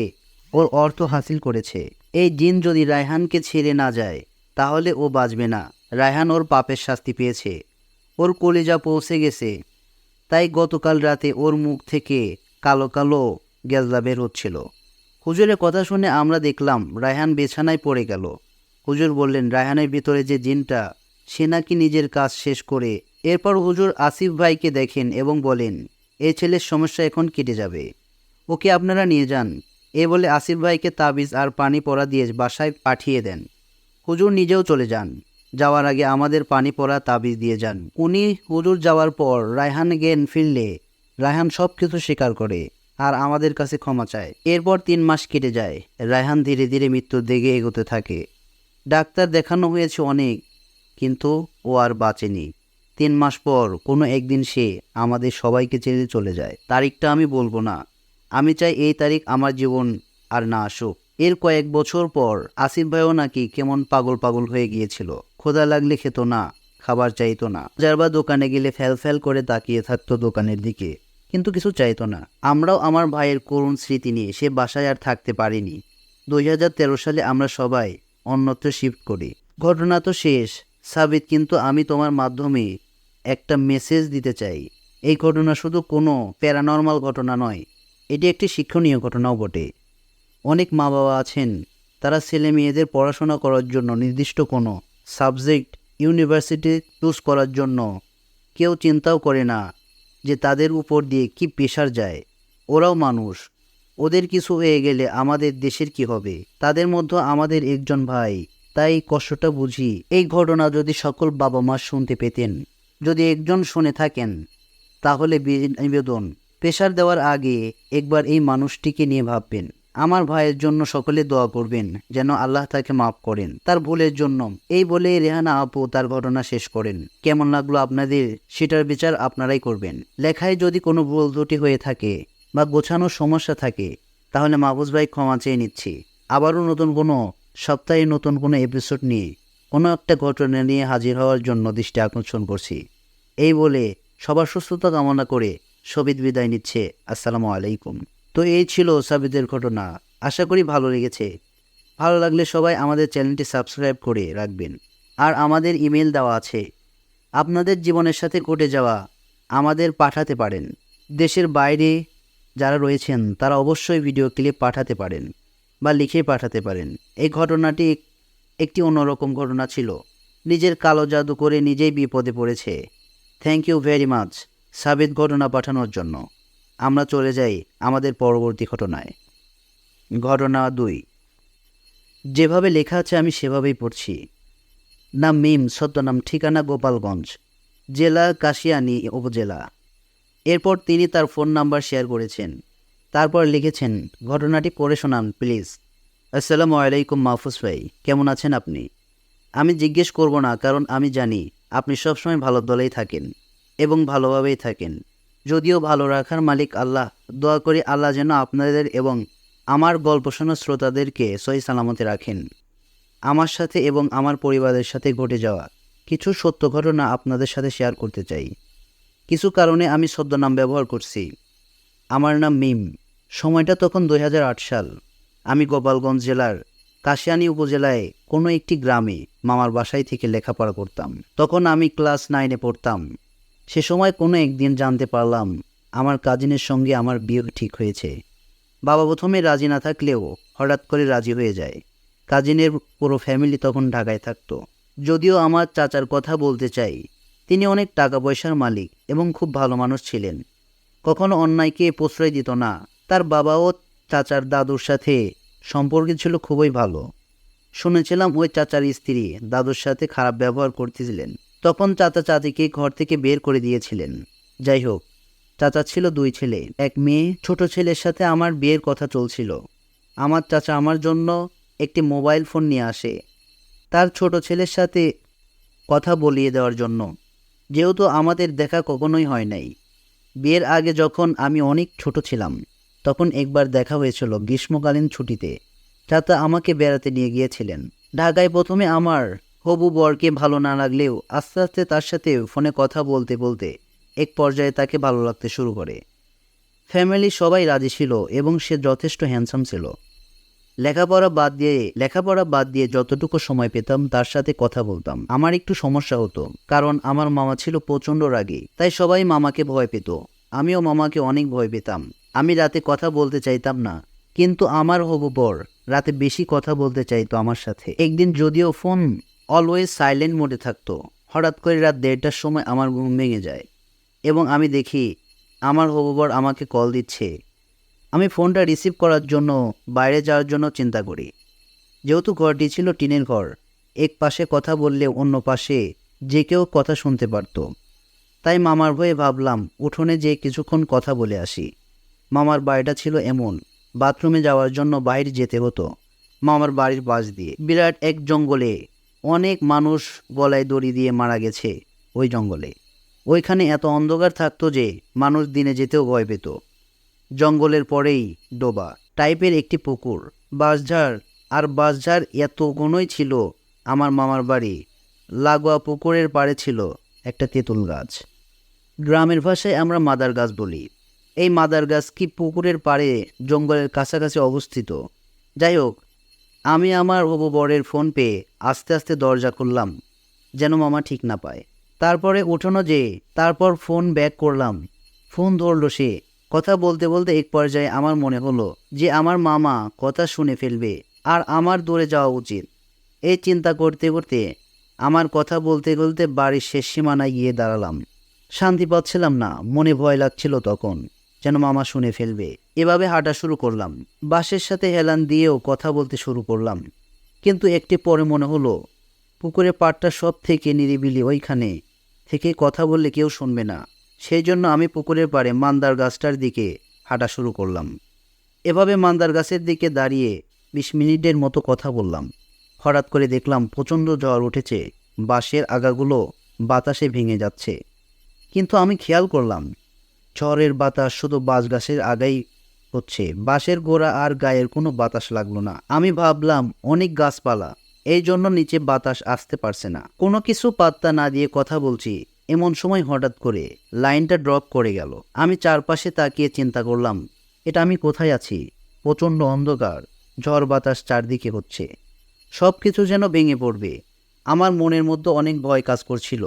ওর অর্থ হাসিল করেছে। এই জিন যদি রায়হানকে ছেড়ে না যায়, তাহলে ও বাঁচবে না। রায়হান ওর পাপের শাস্তি পেয়েছে, ওর কলিজা পৌঁছে গেছে। তাই গতকাল রাতে ওর মুখ থেকে কালো কালো গেজলা বের হচ্ছিল। হুজুরের কথা শুনে আমরা দেখলাম রায়হান বিছানায় পড়ে গেল। হুজুর বললেন, রায়হানের ভিতরে যে জিনটা, সে নাকি নিজের কাজ শেষ করে। এরপর হুজুর আসিফ ভাইকে দেখেন এবং বলেন, এই ছেলের সমস্যা এখন কেটে যাবে, ওকে আপনারা নিয়ে যান। এ বলে আসিফ ভাইকে তাবিজ আর পানি পড়া দিয়ে বাসায় পাঠিয়ে দেন। হুজুর নিজেও চলে যান। যাওয়ার আগে আমাদের পানি পড়া তাবিজ দিয়ে যান। উনি হুজুর যাওয়ার পর রায়হান জ্ঞান ফিরলে রায়হান সব কিছু স্বীকার করে আর আমাদের কাছে ক্ষমা চায়। এরপর 3 মাস কেটে যায়। রায়হান ধীরে ধীরে মৃত্যুর দিকে এগোতে থাকে। ডাক্তার দেখানো হয়েছে অনেক, কিন্তু ও আর বাঁচেনি। 3 মাস পর কোনো একদিন সে আমাদের সবাইকে ছেড়ে চলে যায়। তারিখটা আমি বলবো না, আমি চাই এই তারিখ আমার জীবন আর না আসুক। এর কয়েক বছর পর আসিফ ভাইও নাকি কেমন পাগল পাগল হয়ে গিয়েছিল। ক্ষুধা লাগলে খেত না, খাবার চাইতো না। যারবা দোকানে গেলে ফ্যাল ফ্যাল করে তাকিয়ে থাকতো দোকানের দিকে, কিন্তু কিছু চাইতো না। আমরাও আমার ভাইয়ের করুণ স্মৃতি নিয়ে সে বাসায় আর থাকতে পারিনি। 2013 সালে আমরা সবাই অন্যত্র শিফট করি। ঘটনা তো শেষ সাবিত, কিন্তু আমি তোমার মাধ্যমে একটা মেসেজ দিতে চাই। এই ঘটনা শুধু কোনো প্যারানর্মাল ঘটনা নয়, এটি একটি শিক্ষণীয় ঘটনাও বটে। অনেক মা বাবা আছেন, তারা ছেলে মেয়েদের পড়াশোনা করার জন্য নির্দিষ্ট কোনো সাবজেক্ট ইউনিভার্সিটি চুজ করার জন্য কেউ চিন্তাও করে না যে তাদের উপর দিয়ে কি প্রেশার যায়। ওরাও মানুষ, ওদের কিছু হয়ে গেলে আমাদের দেশের কি হবে। তাদের মধ্যে আমাদের একজন ভাই, তাই কষ্টটা বুঝি। এই ঘটনা যদি সকল বাবা মা শুনতে পেতেন, যদি একজন শুনে থাকেন, তাহলে নিবেদন, প্রেশার দেওয়ার আগে একবার এই মানুষটিকে নিয়ে ভাববেন। আমার ভাইয়ের জন্য সকলে দোয়া করবেন যেন আল্লাহ তাকে মাফ করেন তার ভুলের জন্য। এই বলে রেহানা আপু তার ঘটনা শেষ করেন। কেমন লাগলো আপনাদের, সেটার বিচার আপনারাই করবেন। লেখায় যদি কোনো ভুল ত্রুটি হয়ে থাকে বা গোছানোর সমস্যা থাকে, তাহলে মাহফুজ ভাই ক্ষমা চেয়ে নিচ্ছি। আবারও নতুন কোনো সপ্তাহে নতুন কোনো এপিসোড নিয়ে কোনো একটা ঘটনা নিয়ে হাজির হওয়ার জন্য দৃষ্টি আকর্ষণ করছি। এই বলে সবার সুস্থতা কামনা করে সবিত বিদায় নিচ্ছে। আসসালামু আলাইকুম। তো এই ছিল সাবিতের ঘটনা। আশা করি ভালো লেগেছে। ভালো লাগলে সবাই আমাদের চ্যানেলটি সাবস্ক্রাইব করে রাখবেন। আর আমাদের ইমেল দেওয়া আছে, আপনাদের জীবনের সাথে ঘটে যাওয়া আমাদের পাঠাতে পারেন। দেশের বাইরে যারা রয়েছেন তারা অবশ্যই ভিডিও ক্লিপ পাঠাতে পারেন বা লিখে পাঠাতে পারেন। এই ঘটনাটি একটি অন্যরকম ঘটনা ছিল। নিজের কালো জাদু করে নিজেই বিপদে পড়েছে। থ্যাংক ইউ ভেরি মাচ সাবিত ঘটনা পাঠানোর জন্য। আমরা চলে যাই আমাদের পরবর্তী ঘটনায়। ঘটনা 2। যেভাবে লেখা আছে আমি সেভাবেই পড়ছি। নাম মিম, ছদ্মনাম, ঠিকানা গোপালগঞ্জ, জেলা কাশিয়ানী উপজেলা। এরপর তিনি তার ফোন নাম্বার শেয়ার করেছেন। তারপর লিখেছেন, ঘটনাটি পড়ে শোনান প্লিজ। আসসালামু আলাইকুম মাহফুজ ভাই, কেমন আছেন আপনি? আমি জিজ্ঞেস করব না, কারণ আমি জানি আপনি সবসময় ভালো দলেই থাকেন এবং ভালোভাবেই থাকেন। যদিও ভালো রাখার মালিক আল্লাহ, দোয়া করি আল্লাহ যেন আপনাদের এবং আমার গল্প শোনা শ্রোতাদেরকে সহি সালামতে রাখেন। আমার সাথে এবং আমার পরিবারের সাথে ঘটে যাওয়া কিছু সত্য ঘটনা আপনাদের সাথে শেয়ার করতে চাই। কিছু কারণে আমি ছদ্মনাম ব্যবহার করছি। আমার নাম মিম। সময়টা তখন 2008 সাল। আমি গোপালগঞ্জ জেলার কাশিয়ানী উপজেলায় কোনো একটি গ্রামে মামার বাসায় থেকে লেখাপড়া করতাম। তখন আমি ক্লাস 9-এ পড়তাম। সে সময় কোনো একদিন জানতে পারলাম আমার কাজিনের সঙ্গে আমার বিয়ে ঠিক হয়েছে। বাবা প্রথমে রাজি না থাকলেও হঠাৎ করে রাজি হয়ে যায়। কাজিনের পুরো ফ্যামিলি তখন ঢাকায় থাকতো। যদিও আমার চাচার কথা বলতে চাই, তিনি অনেক টাকা পয়সার মালিক এবং খুব ভালো মানুষ ছিলেন। কখনো অন্যায়কে প্রশ্রয় দিত না। তার বাবা ও চাচার দাদুর সাথে সম্পর্ক ছিল খুবই ভালো। শুনেছিলাম ওই চাচার স্ত্রী দাদুর সাথে খারাপ ব্যবহার করতেছিলেন। তখন চাচা চাচিকে ঘর থেকে বের করে দিয়েছিলেন। যাই হোক, চাচা ছিল 2 ছেলে, 1 মেয়ে। ছোট ছেলের সাথে আমার বিয়ের কথা চলছিল। আমার চাচা আমার জন্য একটি মোবাইল ফোন নিয়ে আসে তার ছোট ছেলের সাথে কথা বলিয়ে দেওয়ার জন্য, যেহেতু আমাদের দেখা কখনোই হয় নাই। বিয়ের আগে যখন আমি অনেক ছোট ছিলাম, তখন একবার দেখা হয়েছিল গ্রীষ্মকালীন ছুটিতে। চাচা আমাকে বেড়াতে নিয়ে গিয়েছিলেন ঢাকায়। প্রথমে আমার হবু বরকে ভালো না লাগলেও আস্তে আস্তে তার সাথে ফোনে কথা বলতে বলতে এক পর্যায়ে তাকে ভালো লাগতে শুরু করে। ফ্যামিলি সবাই রাজি ছিল এবং সে যথেষ্ট হ্যান্ডসাম ছিল। লেখাপড়া বাদ দিয়ে যতটুকু সময় পেতাম তার সাথে কথা বলতাম। আমার একটু সমস্যা হতো, কারণ আমার মামা ছিল প্রচণ্ড রাগী, তাই সবাই মামাকে ভয় পেত। আমিও মামাকে অনেক ভয় পেতাম। আমি রাতে কথা বলতে চাইতাম না, কিন্তু আমার হবু বর রাতে বেশি কথা বলতে চাইতো আমার সাথে। একদিন যদিও ফোন অলওয়েজ সাইলেন্ট মোডে থাকতো, হঠাৎ করে রাত 1:30টার সময় আমার ঘুম ভেঙে যায় এবং আমি দেখি আমার হবু বর আমাকে কল দিচ্ছে। আমি ফোনটা রিসিভ করার জন্য বাইরে যাওয়ার জন্য চিন্তা করি। যেহেতু ঘরটি ছিল টিনের ঘর, এক পাশে কথা বললে অন্য পাশে যে কেউ কথা শুনতে পারত। তাই মামার ভয়ে ভাবলাম উঠোনে যেয়ে কিছুক্ষণ কথা বলে আসি। মামার বাড়িটা ছিল এমন, বাথরুমে যাওয়ার জন্য বাইরে যেতে হতো। মামার বাড়ির পাশ দিয়ে বিরাট এক জঙ্গলে অনেক মানুষ গলায় দড়ি দিয়ে মারা গেছে। ওই জঙ্গলে ওইখানে এত অন্ধকার থাকতো যে মানুষ দিনে যেতেও ভয় পেত। জঙ্গলের পরেই ডোবা টাইপের একটি পুকুর, বাঁশঝাড় এত ঘনই ছিল। আমার মামার বাড়ি লাগোয়া পুকুরের পাড়ে ছিল একটা তেঁতুল গাছ। গ্রামের ভাষায় আমরা মাদার গাছ বলি। এই মাদার গাছ কি পুকুরের পাড়ে জঙ্গলের কাছাকাছি অবস্থিত। যাই হোক, আমি আমার হবু বরের ফোন পেয়ে আস্তে আস্তে দরজা খুললাম, যেন মামা ঠিক না পায়। তারপরে উঠোনো তারপর ফোন ব্যাক করলাম। ফোন ধরলো সে। কথা বলতে বলতে এক পর্যায়ে আমার মনে হলো যে আমার মামা কথা শুনে ফেলবে আর আমার দৌড়ে যাওয়া উচিত। এই চিন্তা করতে করতে আমার কথা বলতে বলতে বাড়ির শেষ সীমানায় গিয়ে দাঁড়ালাম। শান্তি পাচ্ছিলাম না, মনে ভয় লাগছিল তখন, যেন মামা শুনে ফেলবে। এভাবে হাঁটা শুরু করলাম। বাসের সাথে হেলান দিয়েও কথা বলতে শুরু করলাম। কিন্তু একটু পরে মনে হলো পুকুরের পাড়টা সব থেকে নিরিবিলি, ওইখানে থেকে কথা বললে কেউ শুনবে না। সেই জন্য আমি পুকুরের পাড়ে মান্দার গাছটার দিকে হাঁটা শুরু করলাম। এভাবে মান্দার গাছের দিকে দাঁড়িয়ে 20 মিনিটের মতো কথা বললাম। হঠাৎ করে দেখলাম প্রচণ্ড ঝড় উঠেছে, বাঁশের আগাগুলো বাতাসে ভেঙে যাচ্ছে। কিন্তু আমি খেয়াল করলাম ঝড়ের বাতাস শুধু বাঁশ গাছের আগাই হচ্ছে, বাঁশের গোড়া আর গায়ের কোনো বাতাস লাগলো না। আমি ভাবলাম অনেক গাছপালা, এই জন্য নিচে বাতাস আসতে পারছে না। কোনো কিছু পাত্তা না দিয়ে কথা বলছি, এমন সময় হঠাৎ করে লাইনটা ড্রপ করে গেল। আমি চারপাশে তাকিয়ে চিন্তা করলাম, এটা আমি কোথায় আছি? প্রচণ্ড অন্ধকার, ঝড় বাতাস চারদিকে হচ্ছে, সব কিছু যেন ভেঙে পড়বে। আমার মনের মধ্যে অনেক ভয় কাজ করছিল,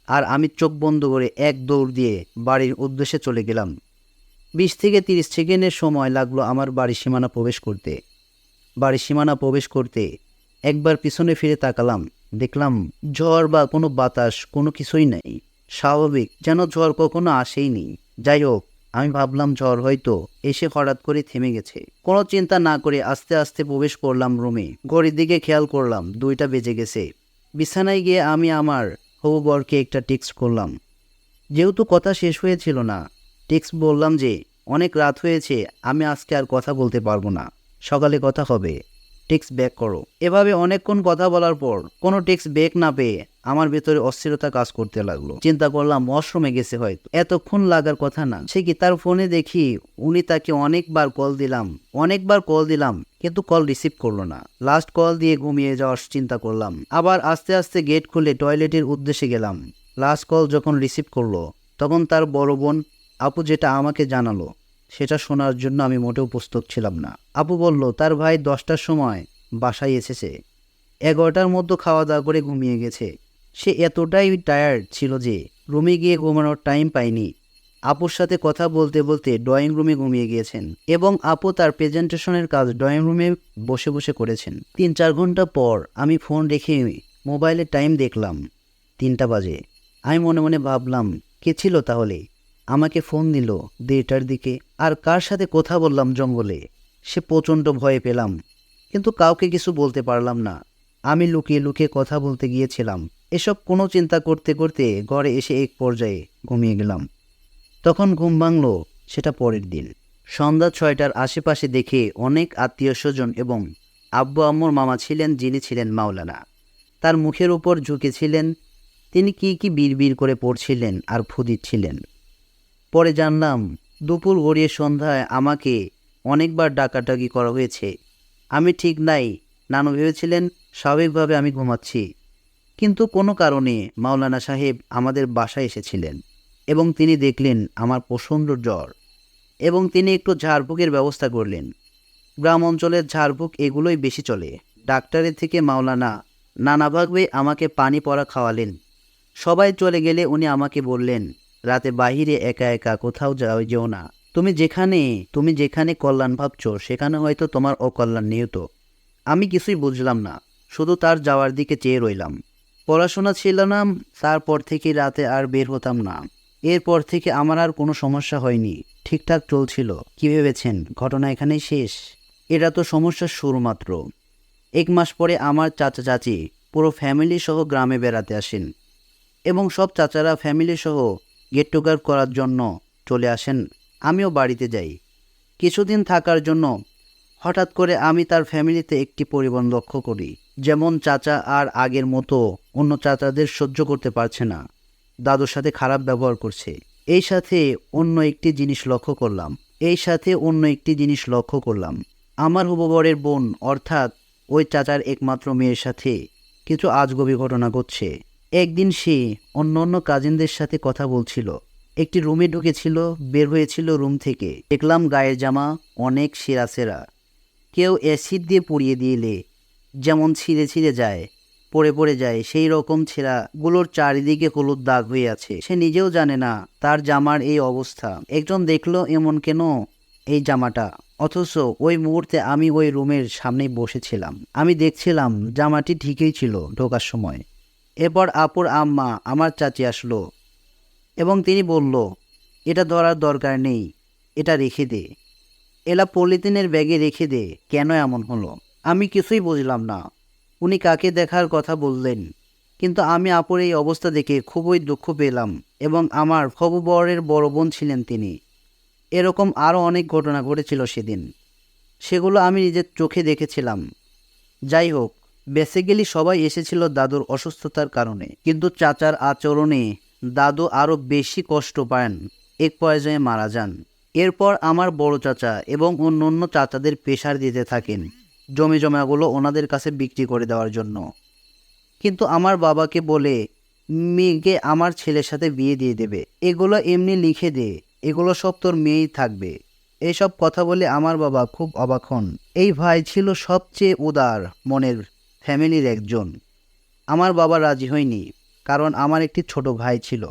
আর আমি চোখ বন্ধ করে এক দৌড় দিয়ে বাড়ির উদ্দেশ্যে চলে গেলাম। 20 থেকে 30 সেকেন্ডের সময় লাগলো আমার বাড়ির সীমানা প্রবেশ করতে। একবার পিছনে ফিরে তাকালাম, দেখলাম ঝড় বা কোনো বাতাস কোনো কিছুই নেই, স্বাভাবিক, যেন ঝড় কখনো আসেইনি। যাই হোক, আমি ভাবলাম ঝড় হয়তো এসে হঠাৎ করে থেমে গেছে। কোনো চিন্তা না করে আস্তে আস্তে প্রবেশ করলাম রুমে। ঘড়ির দিকে খেয়াল করলাম 2টা বেজে গেছে। বিছানায় গিয়ে আমি আমার হবু বরকে একটা টেক্সট করলাম। যেহেতু কথা শেষ হয়েছিল না, টেক্সট বললাম যে অনেক রাত হয়েছে, আমি আজকে আর কথা বলতে পারবো না, সকালে কথা হবে, টেক্সট ব্যাক করো। এভাবে অনেকক্ষণ কথা বলার পর কোনো টেক্সট ব্যাক না পেয়ে আমার ভেতরে অস্থিরতা কাজ করতে লাগলো। চিন্তা করলাম ওয়াশরুমে গেছে হয়তো, এতক্ষণ লাগার কথা না। সে কি, তার ফোনে দেখি তাকে অনেকবার কল দিলাম কিন্তু কল রিসিভ করলো না। লাস্ট কল দিয়ে ঘুমিয়ে যাওয়ার চিন্তা করলাম। আবার আস্তে আস্তে গেট খুলে টয়লেটের উদ্দেশ্যে গেলাম। লাস্ট কল যখন রিসিভ করলো তখন তার বড় বোন আপু যেটা আমাকে জানালো সেটা শোনার জন্য আমি মোটেও প্রস্তুত ছিলাম না। আপু বলল তার ভাই 10টার সময় বাসায় এসেছে, 11টার মধ্যে খাওয়া দাওয়া করে ঘুমিয়ে গেছে। সে এতটাই টায়ার্ড ছিল যে রুমে গিয়ে ঘুমানোর টাইম পায়নি। আপুর সাথে কথা বলতে বলতে ড্রয়িং রুমে ঘুমিয়ে গিয়েছেন এবং আপু তার প্রেজেন্টেশনের কাজ ড্রয়িং রুমে বসে বসে করেছেন। 3-4 ঘন্টা পর আমি ফোন রেখে মোবাইলে টাইম দেখলাম 3টা বাজে। আমি মনে মনে ভাবলাম, কে ছিল তাহলে আমাকে ফোন দিল 2টার দিকে? আর কার সাথে কথা বললাম জঙ্গলে? সে প্রচণ্ড ভয় পেলাম, কিন্তু কাউকে কিছু বলতে পারলাম না। আমি লুকিয়ে লুকিয়ে কথা বলতে গিয়েছিলাম। এসব কোনো চিন্তা করতে করতে ঘরে এসে এক পর্যায়ে ঘুমিয়ে গেলাম। তখন ঘুম ভাঙল সেটা পরের দিন সন্ধ্যা 6টার আশেপাশে। দেখে অনেক আত্মীয় স্বজন এবং আব্বু আম্মুর মামা ছিলেন, যিনি ছিলেন মাওলানা। তার মুখের উপর ঝুঁকেছিলেন। তিনি কি বিড়বিড় করে পড়ছিলেন আর ফু দিচ্ছিলেন। পরে জানলাম দুপুর গড়িয়ে সন্ধ্যায় আমাকে অনেকবার ডাকাডাকি করা হয়েছে। আমি ঠিক নাই। নানু ভেবেছিলেন স্বাভাবিকভাবে আমি ঘুমাচ্ছি, কিন্তু কোনো কারণে মাওলানা সাহেব আমাদের বাসায় এসেছিলেন এবং তিনি দেখলেন আমার প্রচণ্ড জ্বর এবং তিনি একটু ঝাড়ফুঁকের ব্যবস্থা করলেন। গ্রাম অঞ্চলের ঝাড়ফুঁক এগুলোই বেশি চলে। ডাক্তারের থেকে মাওলানা নানাভাবে আমাকে পানি পড়া খাওয়ালেন। সবাই চলে গেলে উনি আমাকে বললেন, রাতে বাহিরে একা একা কোথাও যেও না। তুমি যেখানে কল্যাণ ভাবছো সেখানে হয়তো তোমার অকল্যাণ নিহত। আমি কিছুই বুঝলাম না, শুধু তার যাওয়ার দিকে চেয়ে রইলাম। পড়াশোনা ছিল না, তারপর থেকে রাতে আর বের হতাম না। এরপর থেকে আমার আর কোনো সমস্যা হয়নি, ঠিকঠাক চলছিল। কি ভেবেছেন ঘটনা এখানেই শেষ? এটা তো সমস্যার শুরু মাত্র। 1 মাস পরে আমার চাচা চাচি পুরো ফ্যামিলি সহ গ্রামে বেড়াতে আসেন এবং সব চাচারা ফ্যামিলি সহ গেট টুগেদার করার জন্য চলে আসেন। আমিও বাড়িতে যাই কিছুদিন থাকার জন্য। হঠাৎ করে আমি তার ফ্যামিলিতে একটি পরিবর্তন লক্ষ্য করি। যেমন চাচা আর আগের মতো অন্য চাচাদের সহ্য করতে পারছে না, দাদুর সাথে খারাপ ব্যবহার করছে। এই সাথে অন্য একটি জিনিস লক্ষ্য করলাম। আমার হবু বরের বোন অর্থাৎ ওই চাচার একমাত্র মেয়ের সাথে কিছু আজগুবি ঘটনা ঘটছে। একদিন সে অন্য কাজিনদের সাথে কথা বলছিল, একটি রুমে ঢুকেছিল, বের হয়েছিল রুম থেকে। দেখলাম গায়ের জামা অনেক ছেঁড়া। কেউ অ্যাসিড দিয়ে পুড়িয়ে দিলে যেমন ছিঁড়ে যায়, পড়ে যায়, সেই রকম ছেঁড়াগুলোর চারিদিকে হলুদ দাগ হয়ে আছে। সে নিজেও জানে না তার জামার এই অবস্থা। একজন দেখলো এমন কেন এই জামাটা, অথচ ওই মুহূর্তে আমি ওই রুমের সামনেই বসেছিলাম। আমি দেখছিলাম জামাটি ঠিকই ছিল ঢোকার সময়। এরপর আপুর আম্মা আমার চাচি আসলো এবং তিনি বলল, এটা ধরার দরকার নেই, এটা রেখে দে, এলা পলিথিনের ব্যাগে রেখে দে। কেন এমন হলো আমি কিছুই বুঝলাম না। উনি কাকে দেখার কথা বললেন, কিন্তু আমি আপুর এই অবস্থা দেখে খুবই দুঃখ পেলাম এবং আমার হবু বরের বড় বোন ছিলেন তিনি। এরকম আরও অনেক ঘটনা ঘটেছিল সেদিন, সেগুলো আমি নিজের চোখে দেখেছিলাম। যাই হোক, বেসিক্যালি সবাই এসেছিল দাদুর অসুস্থতার কারণে, কিন্তু চাচার আচরণে দাদু আরও বেশি কষ্ট পান, এক পর্যায়ে মারা যান। এরপর আমার বড় চাচা এবং অন্য চাচাদের প্রেশার দিতে থাকেন জমিজমাগুলো ওনাদের কাছে বিক্রি করে দেওয়ার জন্য। কিন্তু আমার বাবাকে বলে মেয়েকে আমার ছেলের সাথে বিয়ে দিয়ে দেবে, এগুলো এমনি লিখে দে, এগুলো সব তোর মেয়েই থাকবে। এইসব কথা বলে আমার বাবা খুব অবাক হন। এই ভাই ছিল সবচেয়ে উদার মনের ফ্যামিলির একজন। আমার বাবা রাজি হয়নি, কারণ আমার একটি ছোট ভাই ছিল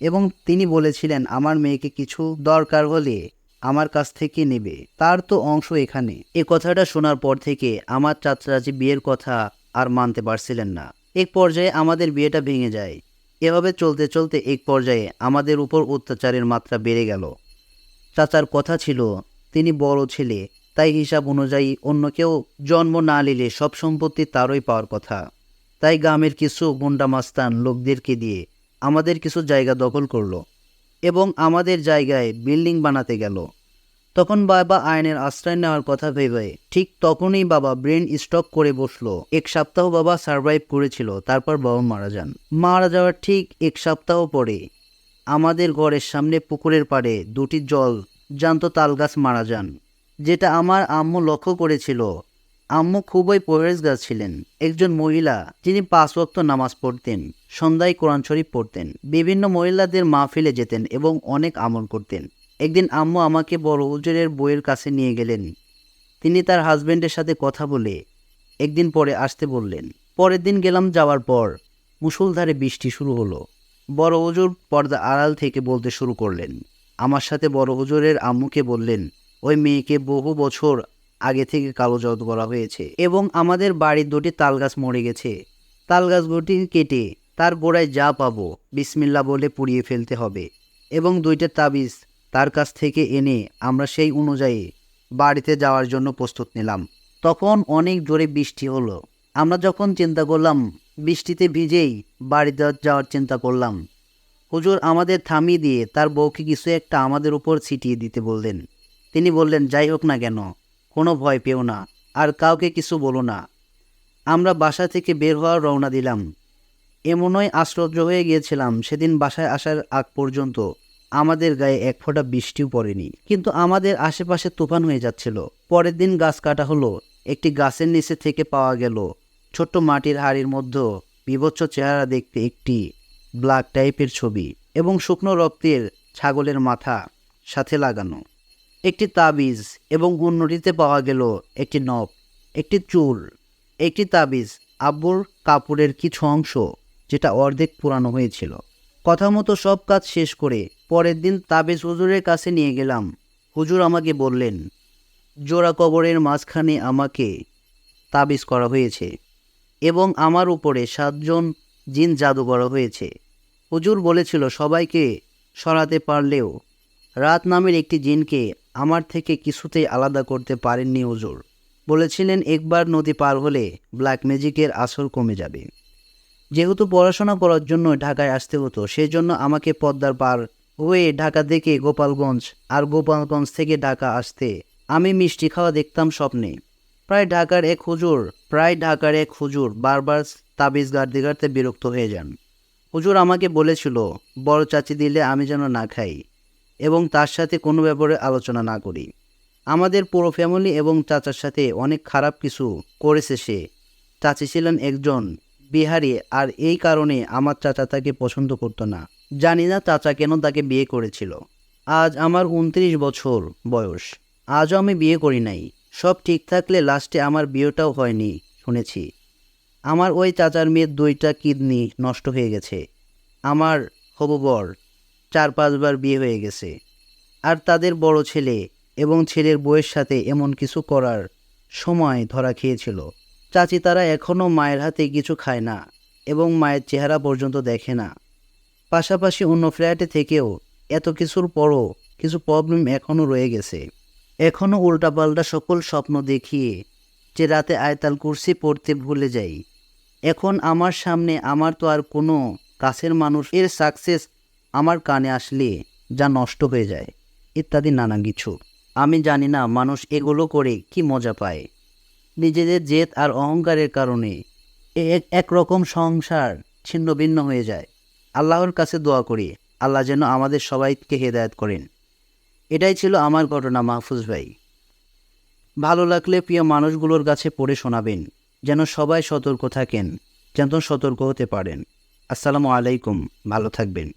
এবং তিনি বলেছিলেন আমার মেয়েকে কিছু দরকার হলে আমার কাছ থেকে নেবে, তার তো অংশ এখানে। এ কথাটা শোনার পর থেকে আমার চাচা চাচি বিয়ের কথা আর মানতে পারছিলেন না। এক পর্যায়ে আমাদের বিয়েটা ভেঙে যায়। এভাবে চলতে চলতে এক পর্যায়ে আমাদের উপর অত্যাচারের মাত্রা বেড়ে গেল। চাচার কথা ছিল তিনি বড় ছেলে, তাই হিসাব অনুযায়ী অন্য কেউ জন্ম না নিলে সব সম্পত্তি তারই পাওয়ার কথা। তাই গ্রামের কিছু গুন্ডা মাস্তান লোকদেরকে দিয়ে আমাদের কিছু জায়গা দখল করলো এবং আমাদের জায়গায় বিল্ডিং বানাতে গেল। তখন বাবা আইনের আশ্রয় নেওয়ার কথা ভেবে ঠিক তখনই বাবা ব্রেন স্ট্রোক করে বসলো। 1 সপ্তাহ বাবা সার্ভাইভ করেছিল, তারপর বাবা মারা যান। মারা যাওয়ার ঠিক 1 সপ্তাহ পরে আমাদের ঘরের সামনে পুকুরের পাড়ে 2টি জল জ্যান্ত তালগাছ মারা যান, যেটা আমার আম্মু লক্ষ্য করেছিল। আম্মু খুবই পরহেজগার ছিলেন, একজন মহিলা যিনি 5 ওয়াক্ত নামাজ পড়তেন, সন্ধ্যায় কোরআন শরীফ পড়তেন, বিভিন্ন মহিলাদের মাহফিলে যেতেন এবং অনেক আমল করতেন। একদিন আম্মু আমাকে বড় হুজুরের বইয়ের কাছে নিয়ে গেলেন। তিনি তার হাজবেন্ডের সাথে কথা বলে একদিন পরে আসতে বললেন। পরের দিন গেলাম। যাওয়ার পর মুষলধারে বৃষ্টি শুরু হলো। বড় হুজুর পর্দা আড়াল থেকে বলতে শুরু করলেন। আমার সাথে বড় হুজুরের আম্মুকে বললেন, ওই মেয়েকে বহু বছর আগে থেকে কালো জাদু করা হয়েছে এবং আমাদের বাড়ির 2টি তালগাছ মরে গেছে। তালগাছগুটি কেটে তার গোড়ায় যা পাবো বিসমিল্লাহ বলে পুড়িয়ে ফেলতে হবে এবং 2টা তাবিজ তার কাছ থেকে এনে আমরা সেই অনুযায়ী বাড়িতে যাওয়ার জন্য প্রস্তুত নিলাম। তখন অনেক জোরে বৃষ্টি হলো। আমরা যখন চিন্তা করলাম বৃষ্টিতে ভিজেই বাড়িতে যাওয়ার চিন্তা করলাম, হুজুর আমাদের থামিয়ে দিয়ে তার বউকে কিছু একটা আমাদের উপর ছিটিয়ে দিতে বললেন। তিনি বললেন, যাই হোক না কেন, কোনো ভয় পেও না, আর কাউকে কিছু বলো না। আমরা বাসা থেকে বের হওয়ার রওনা দিলাম। এমনই আশ্চর্য হয়ে গিয়েছিলাম, সেদিন বাসায় আসার আগ পর্যন্ত আমাদের গায়ে এক ফোঁটা বৃষ্টিও পড়েনি, কিন্তু আমাদের আশেপাশে তুফান হয়ে যাচ্ছিল। পরের দিন গাছ কাটা হলো। একটি গাছের নিচে থেকে পাওয়া গেল ছোট্ট মাটির হাড়ির মধ্যে বিভৎস চেহারা দেখতে একটি ব্ল্যাক টাইপের ছবি এবং শুকনো রক্তের ছাগলের মাথা সাথে লাগানো একটি তাবিজ, এবং অন্যটিতে পাওয়া গেল একটি নখ, একটি চুল, একটি তাবিজ, আব্বুর কাপড়ের কিছু অংশ যেটা অর্ধেক পুরানো হয়েছিল। কথা মতো সব কাজ শেষ করে পরের দিন তাবিজ হুজুরের কাছে নিয়ে গেলাম। হুজুর আমাকে বললেন, জোড়া কবরের মাঝখানে আমাকে তাবিজ করা হয়েছে এবং আমার উপরে 7 জন জিন জাদু করা হয়েছে। হুজুর বলেছিল সবাইকে সরাতে পারলেও রাত নামের একটি জিনকে আমার থেকে কিছুতেই আলাদা করতে পারেননি। হুজুর বলেছিলেন একবার নদী পার হলে ব্ল্যাক ম্যাজিকের আসর কমে যাবে। যেহেতু পড়াশোনা করার জন্য ঢাকায় আসতে হতো, সেই জন্য আমাকে পদ্মার পার হয়ে ঢাকা থেকে গোপালগঞ্জ, আর গোপালগঞ্জ থেকে ঢাকা আসতে আমি মিষ্টি খাওয়া দেখতাম স্বপ্নে। প্রায় ঢাকার এক হুজুর বারবার তাবিজ গাড়তে গাড়তে বিরক্ত হয়ে যান। হুজুর আমাকে বলেছিল বড় চাচি দিলে আমি যেন না খাই এবং তার সাথে কোনো ব্যাপারে আলোচনা না করি। আমাদের পুরো ফ্যামিলি এবং চাচার সাথে অনেক খারাপ কিছু করেছে সে। চাচি ছিলেন একজন বিহারি, আর এই কারণে আমার চাচা তাকে পছন্দ করতো না। জানি না চাচা কেন তাকে বিয়ে করেছিল। আজ আমার 29 বছর বয়স, আজও আমি বিয়ে করি নাই। সব ঠিক থাকলে লাস্টে আমার বিয়েটাও হয়নি শুনেছি। আমার ওই চাচার মেয়ের 2টা কিডনি নষ্ট হয়ে গেছে। আমার হবু বর 4-5 বার বিয়ে হয়ে গেছে, আর তাদের বড় ছেলে এবং ছেলের বউয়ের সাথে এমন কিছু করার সময় ধরা খেয়েছিল। চাচি তারা এখনও মায়ের হাতে কিছু খায় না এবং মায়ের চেহারা পর্যন্ত দেখে না। পাশাপাশি অন্য ফ্ল্যাটে থেকেও এত কিছুর পরও কিছু প্রবলেম এখনও রয়ে গেছে। এখনও উল্টাপাল্টা সকল স্বপ্ন দেখিয়ে যে রাতে আয়তাল কুরসি পড়তে ভুলে যাই। এখন আমার সামনে আমার তো আর কোনো কাছের মানুষ এর সাকসেস আমার কানে আসলে যা নষ্ট হয়ে যায়, ইত্যাদি নানা কিছু। আমি জানি না মানুষ এগুলো করে কি মজা পায়। নিজেদের জেদ আর অহংকারের কারণে একরকম সংসার ছিন্ন ভিন্ন হয়ে যায়। আল্লাহর কাছে দোয়া করি আল্লাহ যেন আমাদের সবাইকে হেদায়েত করেন। এটাই ছিল আমার ঘটনা মাহফুজ ভাই। ভালো লাগলে প্রিয় মানুষগুলোর কাছে পড়ে শোনাবেন, যেন সবাই সতর্ক থাকেন, যেন সতর্ক হতে পারেন। আসসালামু আলাইকুম, ভালো থাকবেন।